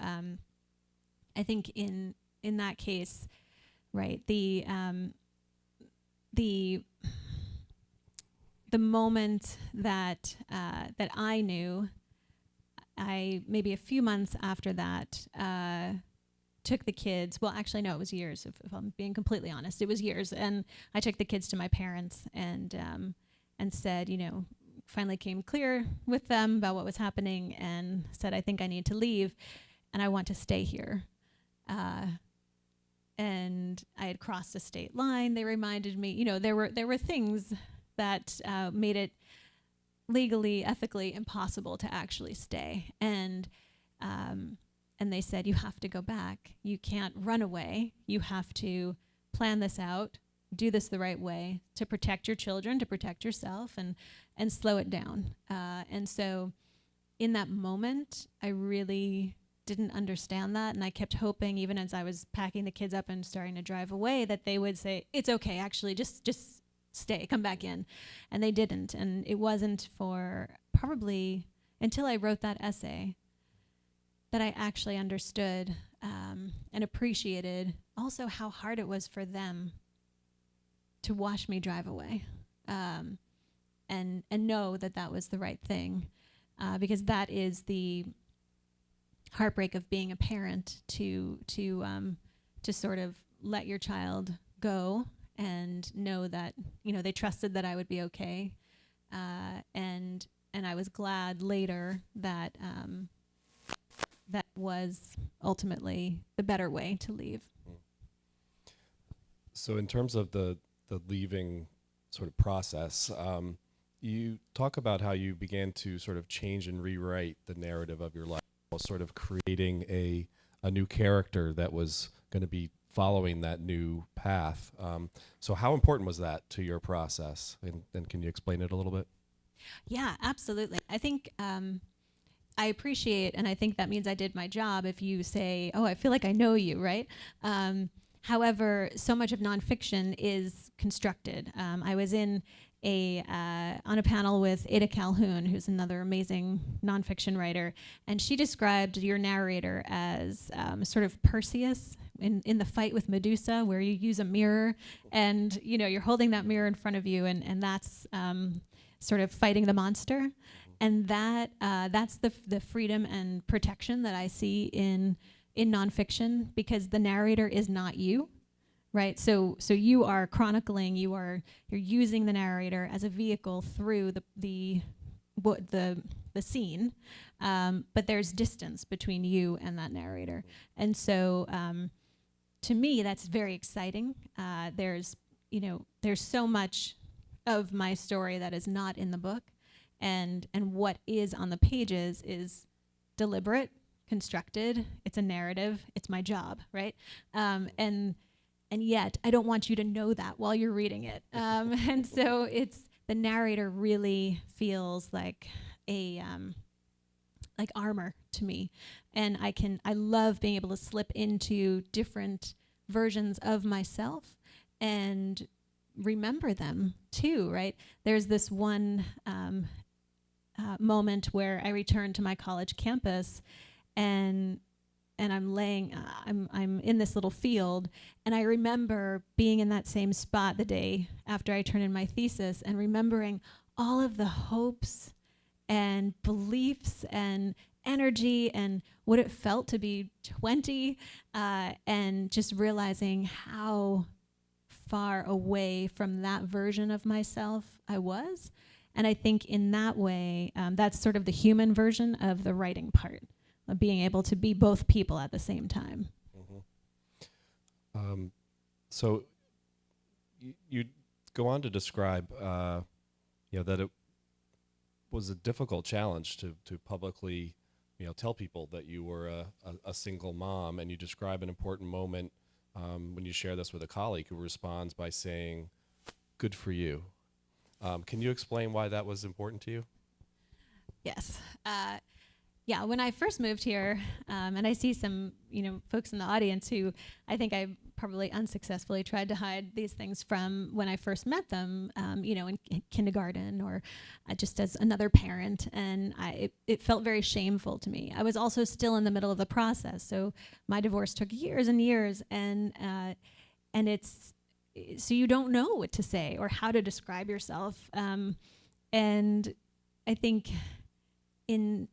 I think in that case, right, the moment that that I knew, I maybe a few months after that took the kids. Well, actually, no, it was years. If I'm being completely honest, it was years. And I took the kids to my parents and said, finally came clear with them about what was happening and said, I think I need to leave, and I want to stay here. And I had crossed a state line. They reminded me, there were things that made it legally, ethically impossible to actually stay. And they said, you have to go back. You can't run away. You have to plan this out, do this the right way to protect your children, to protect yourself, and slow it down. And so in that moment, I really didn't understand that, and I kept hoping, even as I was packing the kids up and starting to drive away, that they would say, it's okay, actually, just stay, come back in. And they didn't. And it wasn't for probably until I wrote that essay that I actually understood and appreciated also how hard it was for them to watch me drive away, and know that that was the right thing, because that is the heartbreak of being a parent, to sort of let your child go and know that they trusted that I would be okay, and I was glad later that that was ultimately the better way to leave. So in terms of the leaving sort of process, you talk about how you began to sort of change and rewrite the narrative of your life, while sort of creating a new character that was going to be following that new path. So how important was that to your process? And can you explain it a little bit? Yeah, absolutely. I think I appreciate, and I think that means I did my job if you say, oh, I feel like I know you, right? However, so much of nonfiction is constructed. I was on a panel with Ada Calhoun, who's another amazing nonfiction writer, and she described your narrator as sort of Perseus in the fight with Medusa, where you use a mirror, and you're holding that mirror in front of you, and that's sort of fighting the monster, and that's the freedom and protection that I see in nonfiction, because the narrator is not you. Right, so you are chronicling. You're using the narrator as a vehicle through the scene, but there's distance between you and that narrator, and so to me that's very exciting. There's so much of my story that is not in the book, and what is on the pages is deliberate, constructed. It's a narrative. It's my job, right? And yet, I don't want you to know that while you're reading it. And so the narrator really feels like like armor to me. And I love being able to slip into different versions of myself and remember them too, right? There's this one moment where I returned to my college campus, and I'm in this little field, and I remember being in that same spot the day after I turned in my thesis, and remembering all of the hopes and beliefs and energy and what it felt to be 20, and just realizing how far away from that version of myself I was, And I think in that way, that's sort of the human version of the writing part, of being able to be both people at the same time. Mm-hmm. So you go on to describe, that it was a difficult challenge to publicly, tell people that you were a single mom, and you describe an important moment when you share this with a colleague who responds by saying, "Good for you." Can you explain why that was important to you? Yes. Yeah, when I first moved here, and I see some, folks in the audience who I think I probably unsuccessfully tried to hide these things from when I first met them, in kindergarten or just as another parent, and it felt very shameful to me. I was also still in the middle of the process, so my divorce took years and years, and it's so you don't know what to say or how to describe yourself, and I think in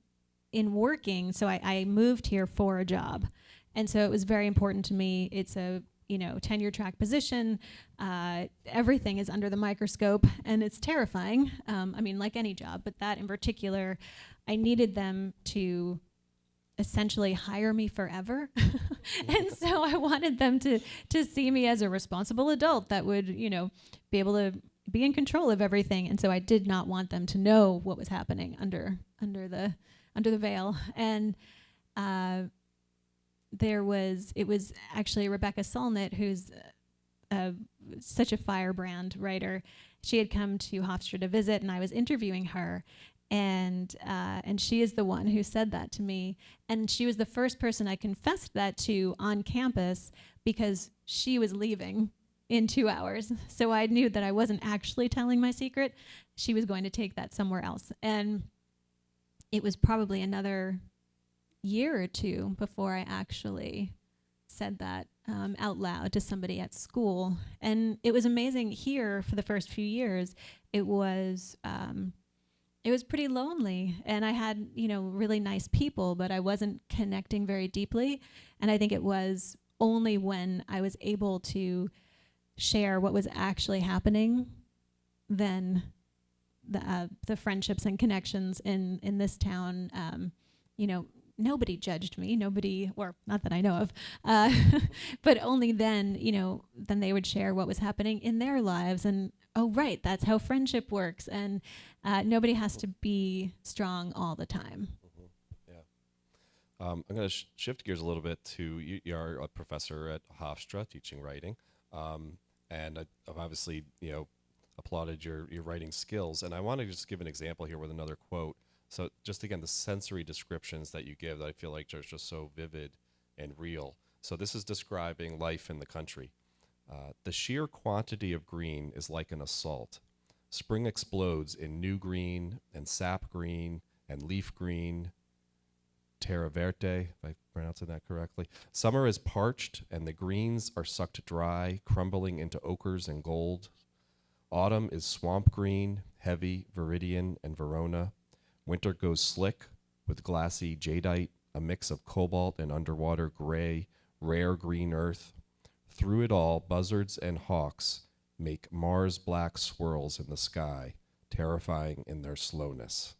working, so I moved here for a job. And so it was very important to me. It's a, tenure track position. Everything is under the microscope, and it's terrifying. Like any job, but that in particular, I needed them to essentially hire me forever. And so I wanted them to see me as a responsible adult that would, be able to be in control of everything. And so I did not want them to know what was happening under the veil. And it was actually Rebecca Solnit, who's such a firebrand writer. She had come to Hofstra to visit, and I was interviewing her, and she is the one who said that to me. And she was the first person I confessed that to on campus, because she was leaving in 2 hours. So I knew that I wasn't actually telling my secret. She was going to take that somewhere else. And it was probably another year or two before I actually said that out loud to somebody at school. And it was amazing here for the first few years. It was pretty lonely, and I had, really nice people, but I wasn't connecting very deeply. And I think it was only when I was able to share what was actually happening, then the friendships and connections in this town, nobody judged me, or not that I know of, but only then, then they would share what was happening in their lives, and oh right, that's how friendship works, and nobody has to be strong all the time. Mm-hmm. Yeah. I'm going to shift gears a little bit to you're a professor at Hofstra teaching writing, and I've obviously, applauded your writing skills, and I want to just give an example here with another quote. So just again, the sensory descriptions that you give that I feel like are just so vivid and real. So this is describing life in the country. The sheer quantity of green is like an assault. Spring explodes in new green and sap green and leaf green, terra verde, if I'm pronouncing that correctly. Summer is parched and the greens are sucked dry, crumbling into ochres and gold. Autumn is swamp green, heavy, viridian, and Verona. Winter goes slick with glassy jadeite, a mix of cobalt and underwater gray, rare green earth. Through it all, buzzards and hawks make Mars-black swirls in the sky, terrifying in their slowness.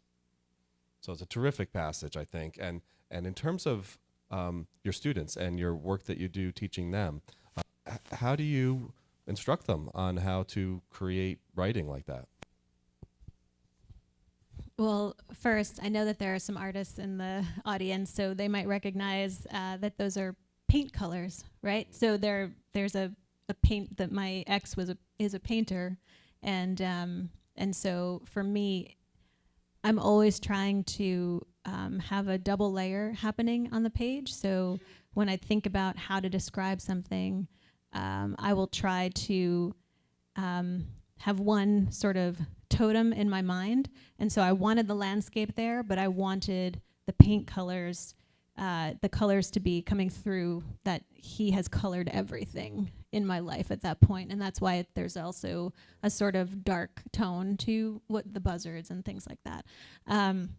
So it's a terrific passage, I think. And in terms of your students and your work that you do teaching them, how do you instruct them on how to create writing like that? Well, first, I know that there are some artists in the audience, so they might recognize that those are paint colors, right? So there's a paint that my ex is a painter, and so for me, I'm always trying to have a double layer happening on the page. So when I think about how to describe something, I will try to have one sort of totem in my mind. And so I wanted the landscape there, but I wanted the paint colors, the colors to be coming through, that he has colored everything in my life at that point. And that's why there's also a sort of dark tone to what the buzzards and things like that. And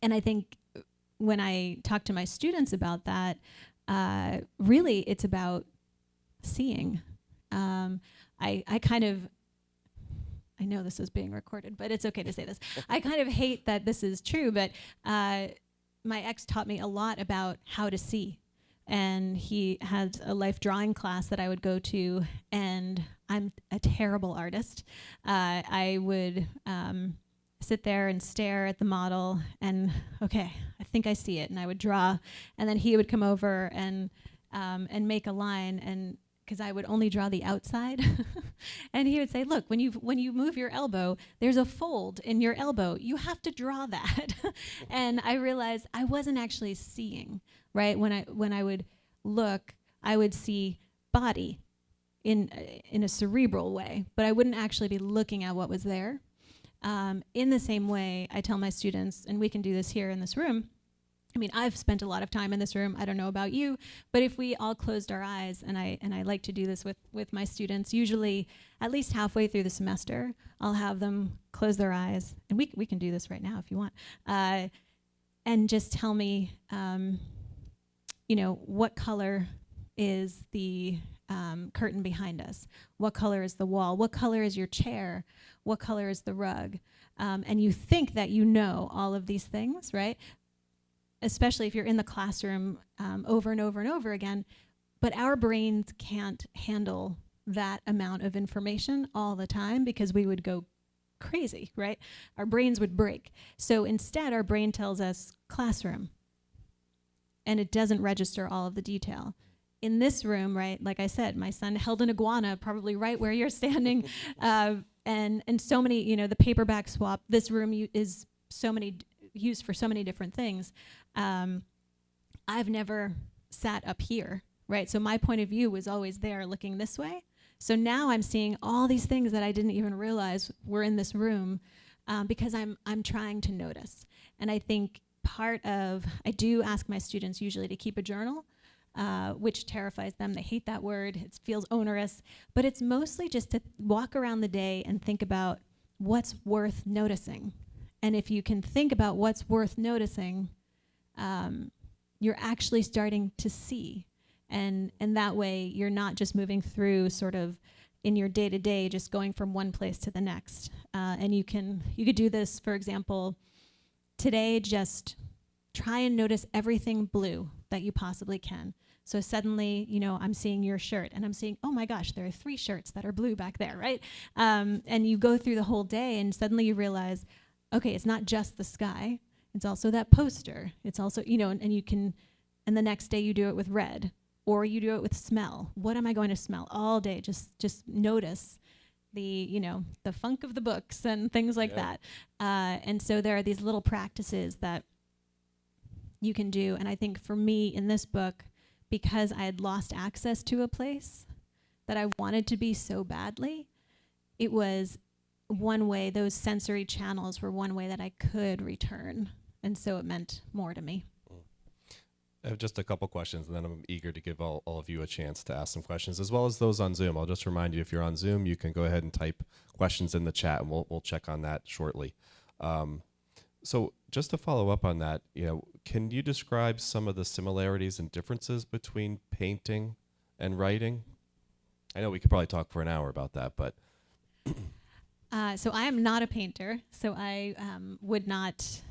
I think when I talk to my students about that, really it's about seeing. I kind of I know this is being recorded, but it's okay to say this. I kind of hate that this is true, but my ex taught me a lot about how to see. And he had a life drawing class that I would go to, and I'm a terrible artist. I would sit there and stare at the model and, okay, I think I see it, and I would draw, and then he would come over and make a line, and because I would only draw the outside, and he would say, look, when you move your elbow, there's a fold in your elbow. You have to draw that. And I realized I wasn't actually seeing, right? When I would look, I would see body in a cerebral way, but I wouldn't actually be looking at what was there. In the same way, I tell my students, and we can do this here in this room, I mean, I've spent a lot of time in this room. I don't know about you, but if we all closed our eyes, and I like to do this with my students, usually at least halfway through the semester, I'll have them close their eyes, and we can do this right now if you want, and just tell me, what color is the curtain behind us? What color is the wall? What color is your chair? What color is the rug? And you think that you know all of these things, right? Especially if you're in the classroom over and over and over again, but our brains can't handle that amount of information all the time because we would go crazy, right? Our brains would break. So instead, our brain tells us classroom, and it doesn't register all of the detail. In this room, right, like I said, my son held an iguana probably right where you're standing, and so many, the paperback swap, this room is so many used for so many different things. I've never sat up here, right? So my point of view was always there looking this way. So now I'm seeing all these things that I didn't even realize were in this room because I'm trying to notice. And I think I do ask my students usually to keep a journal, which terrifies them. They hate that word. It feels onerous. But it's mostly just to walk around the day and think about what's worth noticing. And if you can think about what's worth noticing, you're actually starting to see. And that way, you're not just moving through sort of in your day-to-day, just going from one place to the next. And you could do this, for example, today, just try and notice everything blue that you possibly can. So suddenly, I'm seeing your shirt, and I'm seeing, oh my gosh, there are 3 shirts that are blue back there, right? And you go through the whole day, and suddenly you realize, okay, it's not just the sky, it's also that poster. It's also, and you can, and the next day you do it with red, or you do it with smell. What am I going to smell all day? Just notice the funk of the books and things like that. And so there are these little practices that you can do. And I think for me in this book, because I had lost access to a place that I wanted to be so badly, it was one way, those sensory channels were one way that I could return. And so it meant more to me. I have just a couple questions, and then I'm eager to give all of you a chance to ask some questions, as well as those on Zoom. I'll just remind you, if you're on Zoom, you can go ahead and type questions in the chat, and we'll check on that shortly. So just to follow up on that, can you describe some of the similarities and differences between painting and writing? I know we could probably talk for an hour about that, but... So I am not a painter, so I would not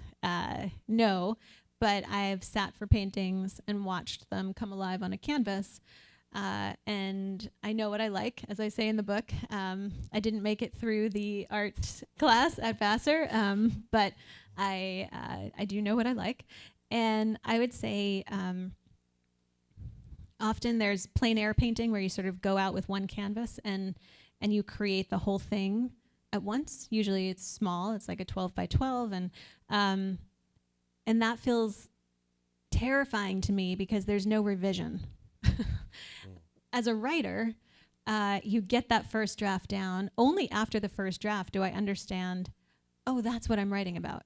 know, but I've sat for paintings and watched them come alive on a canvas, and I know what I like, as I say in the book. I didn't make it through the art class at Vassar, but I do know what I like, and I would say often there's plein air painting where you sort of go out with one canvas and you create the whole thing at once. Usually it's small, it's like a 12 by 12, and that feels terrifying to me because there's no revision. As a writer, you get that first draft down. Only after the first draft do I understand, oh, that's what I'm writing about.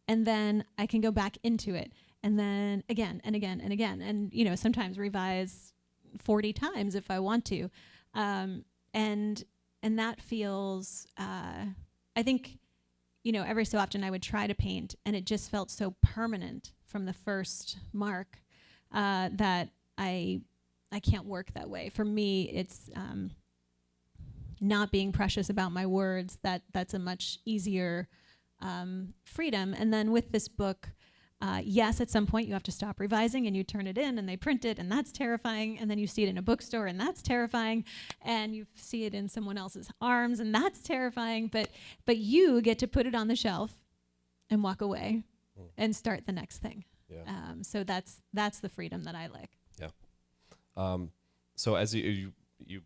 And then I can go back into it, and then again and again and again, and sometimes revise 40 times if I want to. And that feels, I think, every so often I would try to paint, and it just felt so permanent from the first mark that I can't work that way. For me, it's, not being precious about my words, that's a much easier freedom. And then with this book, yes, at some point you have to stop revising and you turn it in and they print it, and that's terrifying. And then you see it in a bookstore and that's terrifying. And you see it in someone else's arms and that's terrifying. But you get to put it on the shelf and walk away and start the next thing. Yeah. So that's the freedom that I like. Yeah. So as you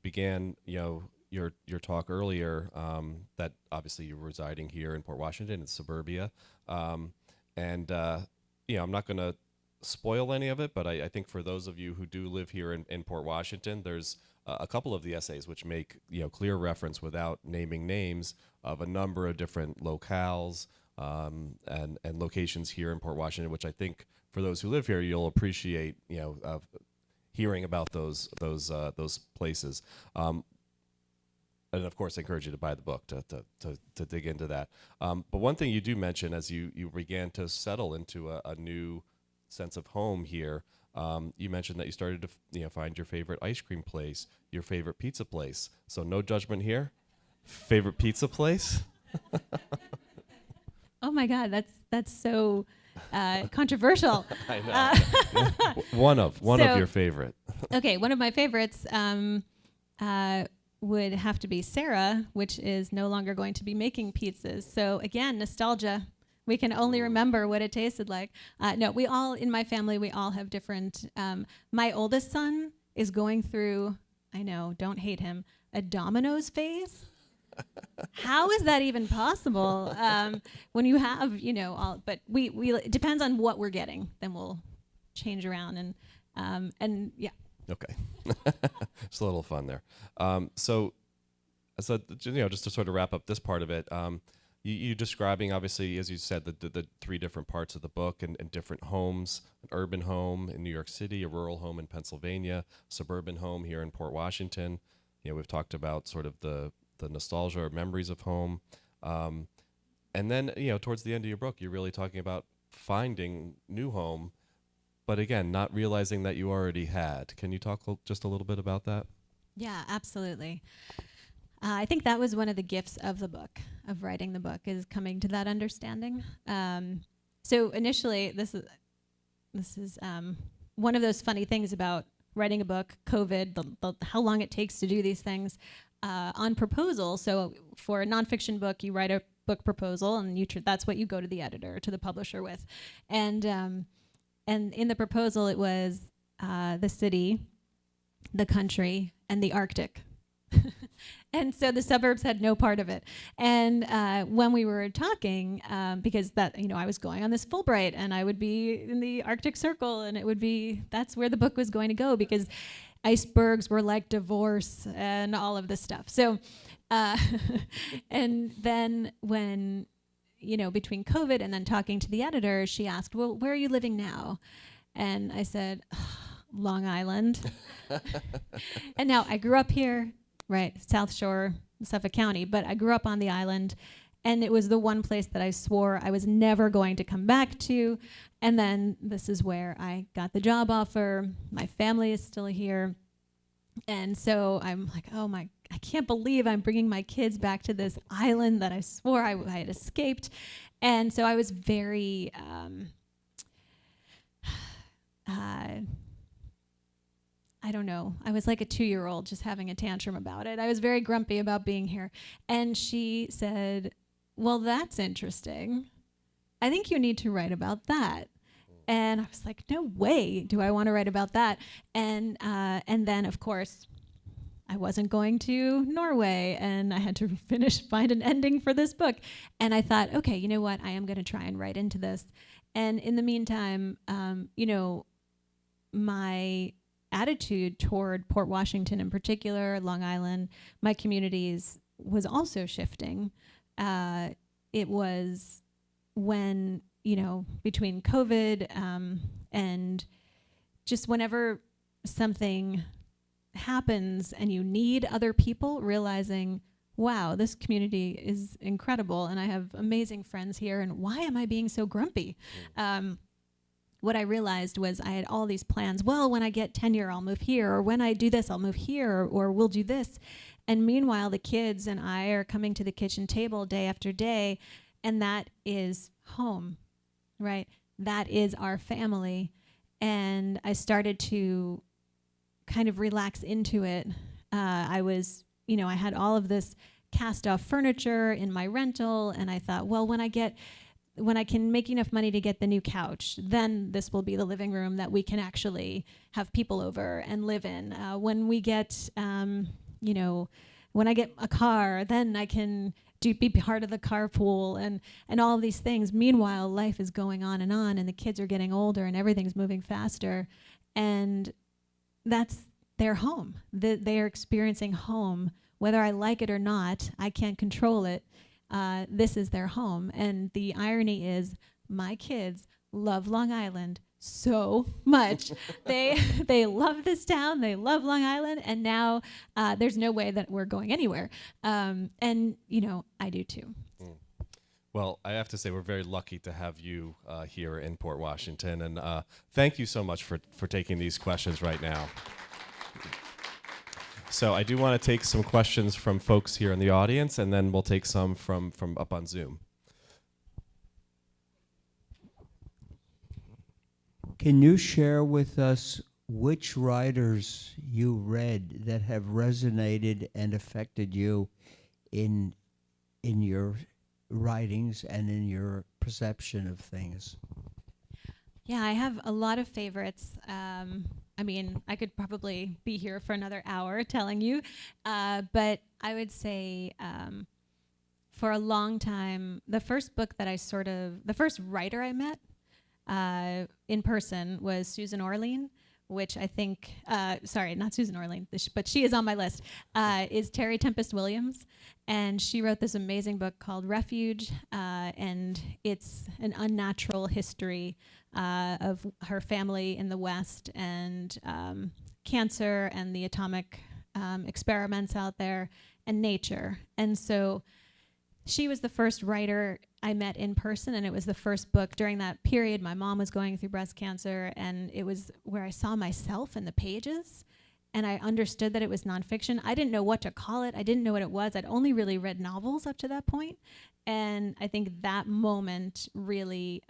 began, your talk earlier, that obviously you're residing here in Port Washington in suburbia, and I'm not going to spoil any of it, but I think for those of you who do live here in Port Washington, there's a couple of the essays which make clear reference without naming names of a number of different locales and locations here in Port Washington, which I think for those who live here, you'll appreciate hearing about those places. And of course, I encourage you to buy the book to dig into that. But one thing you do mention as you began to settle into a new sense of home here, you mentioned that you started to find your favorite ice cream place, your favorite pizza place. So no judgment here. Favorite pizza place? Oh my God, that's so controversial. I know. One of your favorite. Okay, one of my favorites would have to be Sarah, which is no longer going to be making pizzas. So again, nostalgia. We can only remember what it tasted like. No, in my family, we all have different. My oldest son is going through, I know, don't hate him, a Domino's phase. How is that even possible? When you have, all, but we it depends on what we're getting. Then we'll change around and yeah. Okay. It's a little fun there. So just to sort of wrap up this part of it, you describing, obviously, as you said, the three different parts of the book and different homes: an urban home in New York City, a rural home in Pennsylvania, suburban home here in Port Washington. We've talked about sort of the nostalgia or memories of home. And then, towards the end of your book, you're really talking about finding new home, but again, not realizing that you already had. Can you talk just a little bit about that? Yeah, absolutely. I think that was one of the gifts of the book, of writing the book, is coming to that understanding. So initially, this is one of those funny things about writing a book, COVID, how long it takes to do these things. On proposal, so for a nonfiction book, you write a book proposal, and that's what you go to the editor, to the publisher with. And in the proposal, it was the city, the country, and the Arctic. And so the suburbs had no part of it. And when we were talking, because I was going on this Fulbright, and I would be in the Arctic Circle, and that's where the book was going to go, because icebergs were like divorce and all of this stuff. So, and then when, between COVID and then talking to the editor, she asked, well, where are you living now? And I said, Long Island. And now I grew up here, right, South Shore, Suffolk County, but I grew up on the island, and it was the one place that I swore I was never going to come back to. And then this is where I got the job offer. My family is still here. And so I'm like, I can't believe I'm bringing my kids back to this island that I swore I had escaped. And so I was very, I don't know. I was like a 2-year-old just having a tantrum about it. I was very grumpy about being here. And she said, well, that's interesting. I think you need to write about that. And I was like, no way do I want to write about that. And then, of course, I wasn't going to Norway, and I had to find an ending for this book. And I thought, okay, you know what? I am going to try and write into this. And in the meantime, my attitude toward Port Washington in particular, Long Island, my communities, was also shifting. It was when, between COVID and just whenever something happens and you need other people, realizing, wow, this community is incredible and I have amazing friends here, and why am I being so grumpy? what I realized was I had all these plans. Well, when I get tenure, I'll move here, or when I do this, I'll move here, or we'll do this. And meanwhile, the kids and I are coming to the kitchen table day after day, and that is home, right? That is our family. And I started to kind of relax into it. I was, I had all of this cast off furniture in my rental, and I thought, well, when I can make enough money to get the new couch, then this will be the living room that we can actually have people over and live in. When we get, when I get a car, then I can be part of the carpool and all of these things. Meanwhile, life is going on, and the kids are getting older, and everything's moving faster. And that's their home. They are experiencing home. Whether I like it or not, I can't control it. This is their home. And the irony is my kids love Long Island so much. They love this town. They love Long Island. And now there's no way that we're going anywhere. And, I do too. Well, I have to say we're very lucky to have you here in Port Washington. And thank you so much for taking these questions right now. So I do want to take some questions from folks here in the audience, and then we'll take some from up on Zoom. Can you share with us which writers you read that have resonated and affected you in your writings and in your perception of things? Yeah, I have a lot of favorites. I could probably be here for another hour telling you, but I would say for a long time, the first writer I met in person was Susan Orlean, which I think, not Susan Orlean, but she is on my list, is Terry Tempest Williams. And she wrote this amazing book called Refuge, and it's an unnatural history of her family in the West and cancer and the atomic experiments out there and nature. And so she was the first writer I met in person, and it was the first book during that period. My mom was going through breast cancer, and it was where I saw myself in the pages, and I understood that it was nonfiction. I didn't know what to call it. I didn't know what it was. I'd only really read novels up to that point, and I think that moment really,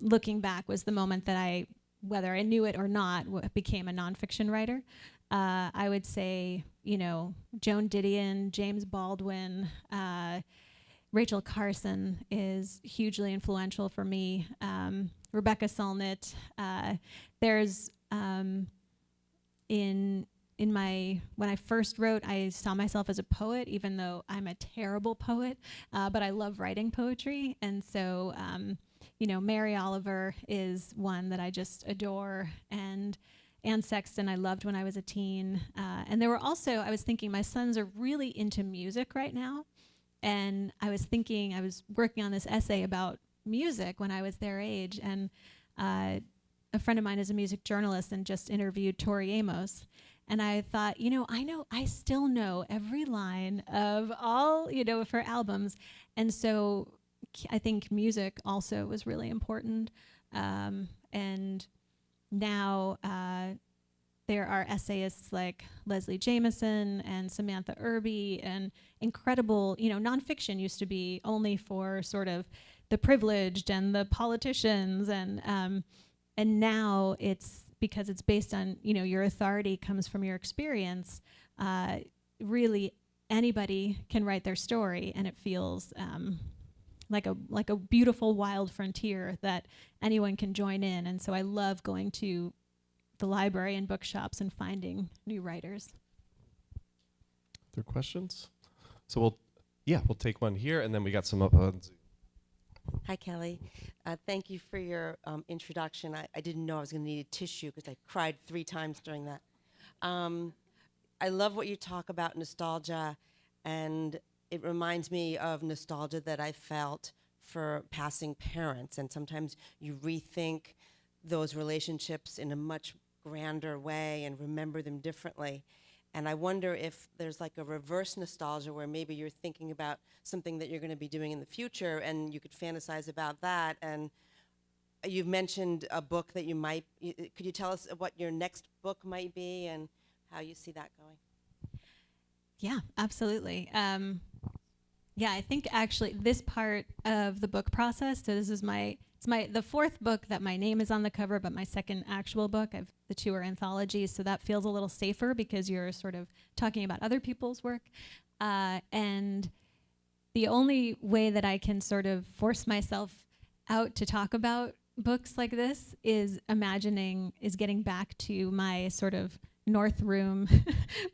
looking back, was the moment that I, whether I knew it or not, became a nonfiction writer. I would say, Joan Didion, James Baldwin, Rachel Carson is hugely influential for me. Rebecca Solnit. There's when I first wrote, I saw myself as a poet, even though I'm a terrible poet, but I love writing poetry. And so, Mary Oliver is one that I just adore, and Anne Sexton I loved when I was a teen. And there were also, I was thinking, my sons are really into music right now. And I was working on this essay about music when I was their age. And a friend of mine is a music journalist and just interviewed Tori Amos. And I thought, I still know every line of all, of her albums. And so I think music also was really important. And now there are essayists like Leslie Jameson and Samantha Irby, and incredible, nonfiction used to be only for sort of the privileged and the politicians, and now it's, because it's based on, your authority comes from your experience, really anybody can write their story, and it feels like a beautiful wild frontier that anyone can join in. And so I love going to the library and bookshops and finding new writers. Other questions? So we'll take one here, and then we got some up on Zoom. Hi, Kelly. Thank you for your introduction. I didn't know I was going to need a tissue because I cried 3 times during that. I love what you talk about nostalgia, and it reminds me of nostalgia that I felt for passing parents. And sometimes you rethink those relationships in a much grander way and remember them differently. And I wonder if there's like a reverse nostalgia where maybe you're thinking about something that you're going to be doing in the future and you could fantasize about that. And you've mentioned a book that you might. Could you tell us what your next book might be and how you see that going? Yeah, absolutely. Yeah, I think actually this part of the book process. So this is the fourth book that my name is on the cover, but my second actual book. The two are anthologies, so that feels a little safer because you're sort of talking about other people's work. And the only way that I can sort of force myself out to talk about books like this is getting back to my sort of North Room,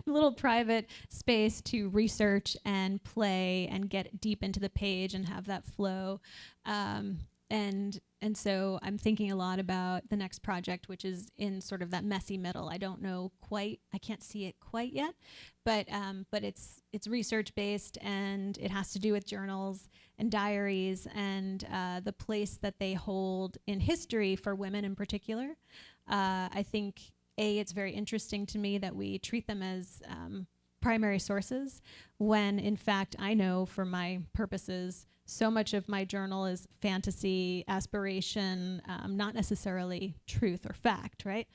little private space to research and play and get deep into the page and have that flow. And so I'm thinking a lot about the next project, which is in sort of that messy middle. I don't know quite, I can't see it quite yet, but it's research based, and it has to do with journals and diaries and the place that they hold in history for women in particular. I think it's very interesting to me that we treat them as primary sources when, in fact, I know for my purposes, so much of my journal is fantasy, aspiration, not necessarily truth or fact, right?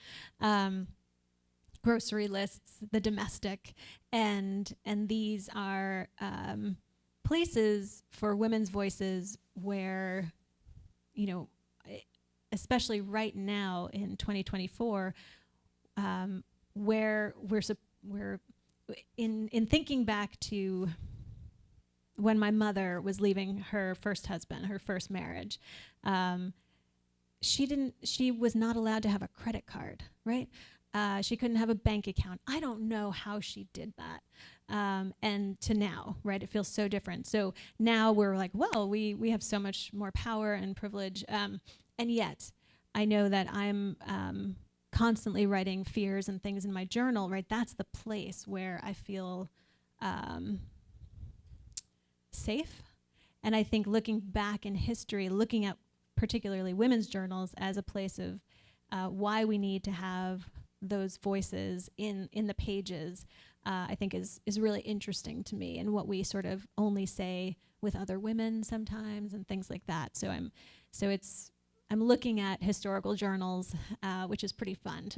Grocery lists, the domestic, and these are places for women's voices where, especially right now in 2024, where we're in thinking back to when my mother was leaving her first husband, her first marriage, she was not allowed to have a credit card, right? She couldn't have a bank account. I don't know how she did that. And to now, right? It feels so different. So now we're like, well, we have so much more power and privilege. And yet I know that I'm constantly writing fears and things in my journal, right? That's the place where I feel safe. And I think looking back in history, looking at particularly women's journals as a place of why we need to have those voices in the pages, I think is really interesting to me, and what we sort of only say with other women sometimes and things like that. So I'm looking at historical journals, which is pretty fun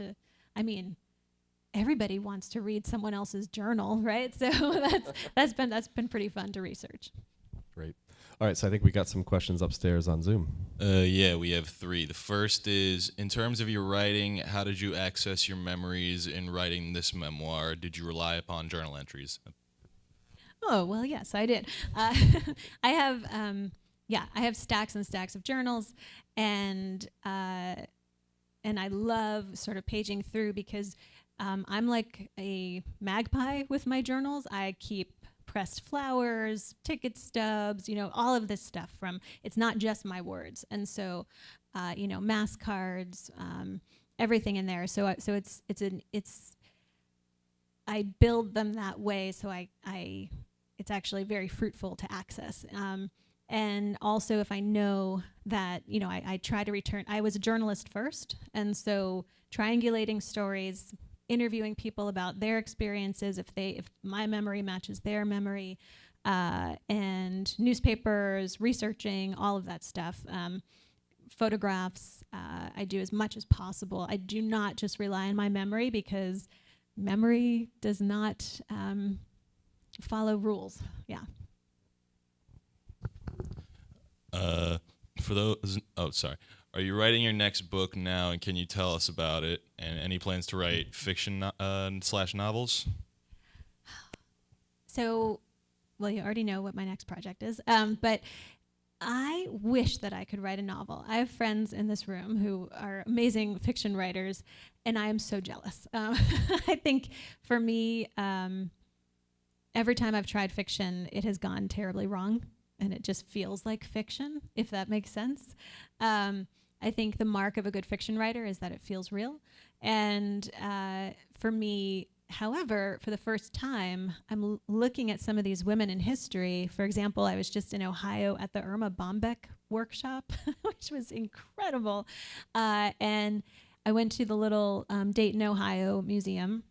everybody wants to read someone else's journal, right? So that's been pretty fun to research. Great. All right, so I think we got some questions upstairs on Zoom. Yeah, we have three. The first is, in terms of your writing, how did you access your memories in writing this memoir? Did you rely upon journal entries? Oh, well, yes, I did. I have stacks and stacks of journals, and I love sort of paging through because I'm like a magpie with my journals. I keep pressed flowers, ticket stubs, all of this stuff it's not just my words. And so, mass cards, everything in there. So I build them that way. So it's actually very fruitful to access. And also if I know that, I try to return, I was a journalist first. And so triangulating stories, interviewing people about their experiences, if my memory matches their memory, and newspapers, researching, all of that stuff. Photographs, I do as much as possible. I do not just rely on my memory because memory does not follow rules. Yeah. Are you writing your next book now, and can you tell us about it? And any plans to write fiction / novels? So, well, you already know what my next project is, but I wish that I could write a novel. I have friends in this room who are amazing fiction writers, and I am so jealous. I think for me, every time I've tried fiction, it has gone terribly wrong, and it just feels like fiction, if that makes sense. I think the mark of a good fiction writer is that it feels real. And for me, however, for the first time, I'm looking at some of these women in history. For example, I was just in Ohio at the Irma Bombeck workshop, which was incredible. And I went to the little Dayton, Ohio museum,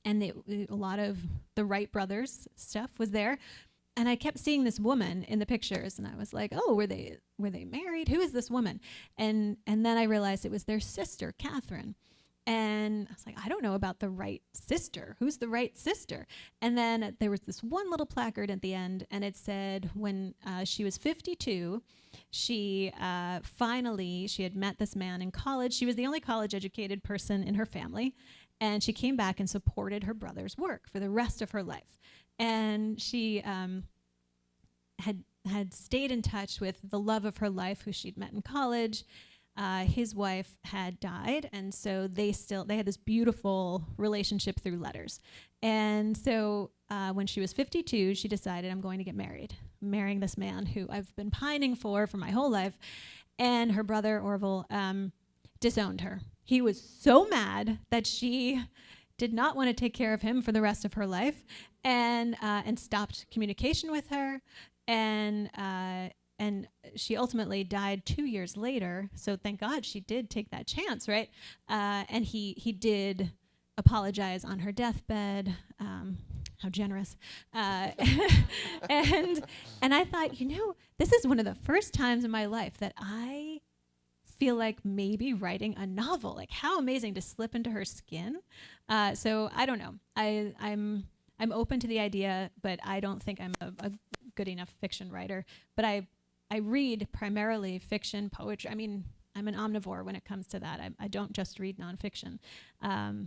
and a lot of the Wright brothers stuff was there. and I kept seeing this woman in the pictures, and I was like, oh, were they married? Who is this woman? And then I realized it was their sister, Catherine. And I was like, I don't know about the right sister. Who's the right sister? And then there was this one little placard at the end, and it said when she was 52, she had met this man in college. She was the only college-educated person in her family, and she came back and supported her brother's work for the rest of her life. And she had stayed in touch with the love of her life, who she'd met in college. His wife had died, and so they had this beautiful relationship through letters. And so when she was 52, she decided, I'm going to get married. I'm marrying this man who I've been pining for my whole life. And her brother, Orville, disowned her. He was so mad that she did not want to take care of him for the rest of her life, and stopped communication with her. And she ultimately died 2 years later. So thank God she did take that chance, right? And he did apologize on her deathbed. How generous. And I thought, this is one of the first times in my life that I feel like maybe writing a novel. Like, how amazing to slip into her skin. So I don't know. I'm open to the idea, but I don't think I'm a good enough fiction writer. But I read primarily fiction, poetry. I mean, I'm an omnivore when it comes to that. I don't just read nonfiction.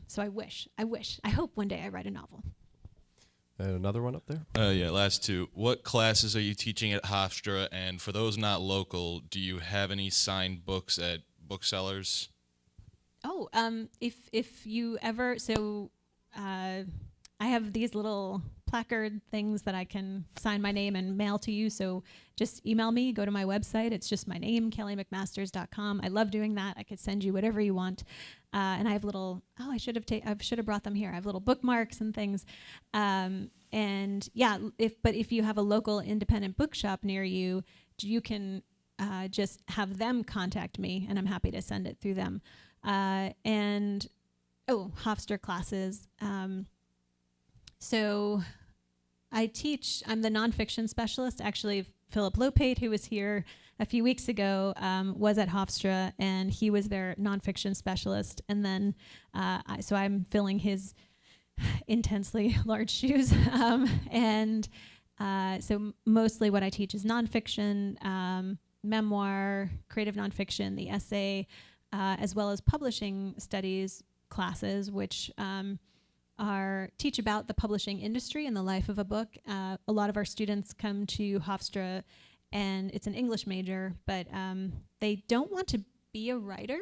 So I hope one day I write a novel. And another one up there? Yeah, last two. What classes are you teaching at Hofstra? And for those not local, do you have any signed books at booksellers? Oh, if you ever, I have these little placard things that I can sign my name and mail to you. So just email me, go to my website. It's just my name, kellymcmasters.com. I love doing that. I could send you whatever you want. And I have I should have brought them here. I have little bookmarks and things. And yeah, if you have a local independent bookshop near you, you can just have them contact me, and I'm happy to send it through them. Hofstra classes. So I'm the nonfiction specialist. Actually, Philip Lopate, who was here a few weeks ago, was at Hofstra, and he was their nonfiction specialist. And then, so I'm filling his intensely large shoes. So mostly what I teach is nonfiction, memoir, creative nonfiction, the essay, as well as publishing studies classes, which teach about the publishing industry and the life of a book. A lot of our students come to Hofstra, and it's an English major, but they don't want to be a writer,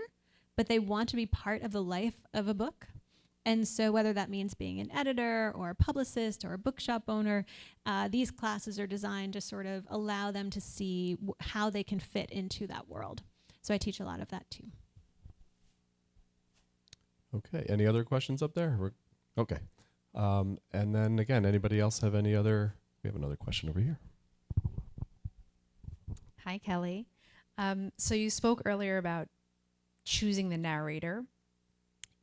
but they want to be part of the life of a book. And so whether that means being an editor or a publicist or a bookshop owner, these classes are designed to sort of allow them to see how they can fit into that world. So I teach a lot of that too. Okay. Any other questions up there? Okay. And then again, anybody else have any other? We have another question over here. Hi, Kelly. So you spoke earlier about choosing the narrator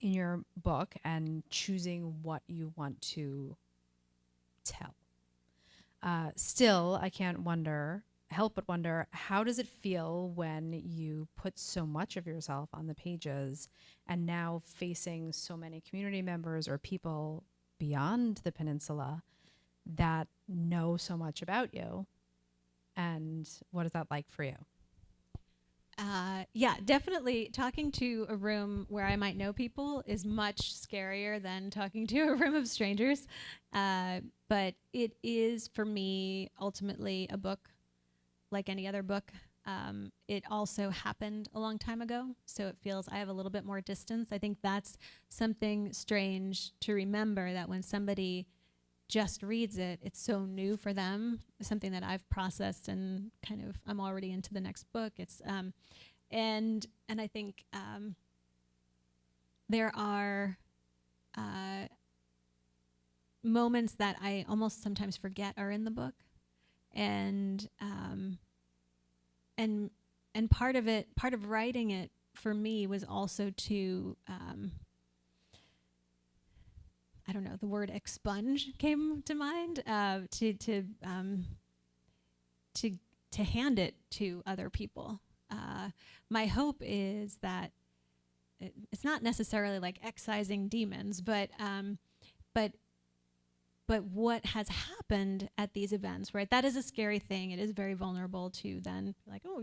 in your book and choosing what you want to tell. Still, I can't help but wonder, how does it feel when you put so much of yourself on the pages and now facing so many community members or people beyond the peninsula that know so much about you? And what is that like for you? Yeah, definitely talking to a room where I might know people is much scarier than talking to a room of strangers. But it is, for me, ultimately a book like any other book. It also happened a long time ago, so it feels I have a little bit more distance. I think that's something strange to remember, that when somebody just reads it, it's so new for them, something that I've processed and kind of I'm already into the next book. It's and I think there are moments that I almost sometimes forget are in the book, and part of writing it for me was also to I don't know, the word expunge came to mind, to to hand it to other people. My hope is that it's not necessarily like excising demons, but what has happened at these events, right? That is a scary thing. It is very vulnerable to then like, oh,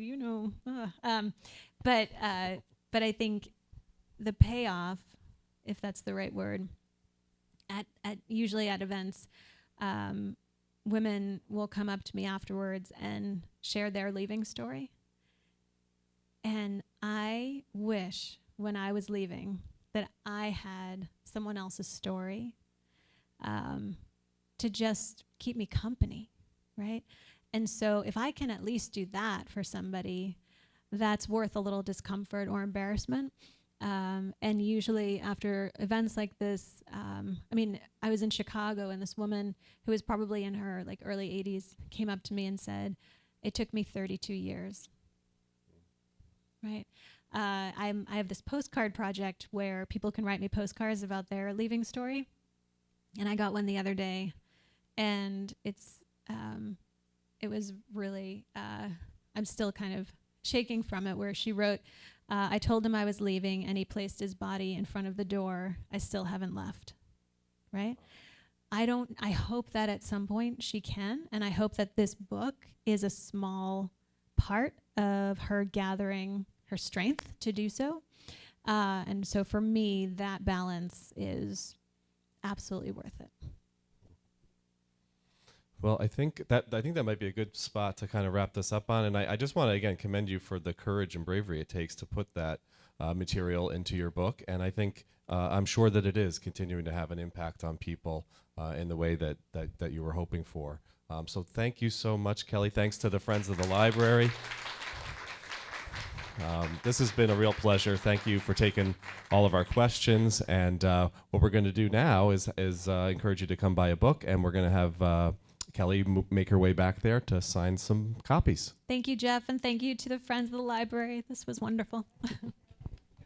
but I think the payoff, if that's the right word, at usually at events, women will come up to me afterwards and share their leaving story. And I wish when I was leaving that I had someone else's story to just keep me company, right? And so if I can at least do that for somebody, that's worth a little discomfort or embarrassment. And usually after events like this, I was in Chicago, and this woman who was probably in her like early 80s came up to me and said, "It took me 32 years." Right? I have this postcard project where people can write me postcards about their leaving story, and I got one the other day, and it was really I'm still kind of shaking from it, where she wrote, "I told him I was leaving, and he placed his body in front of the door. I still haven't left." Right? I hope that at some point she can, and I hope that this book is a small part of her gathering her strength to do so. And so for me, that balance is absolutely worth it. Well, I think that might be a good spot to kind of wrap this up on. And I just want to, again, commend you for the courage and bravery it takes to put that material into your book. And I think I'm sure that it is continuing to have an impact on people in the way that you were hoping for. So thank you so much, Kelly. Thanks to the Friends of the Library. This has been a real pleasure. Thank you for taking all of our questions. And what we're going to do now is encourage you to come buy a book, and we're going to have Kelly make her way back there to sign some copies. Thank you, Jeff, and thank you to the Friends of the Library. This was wonderful.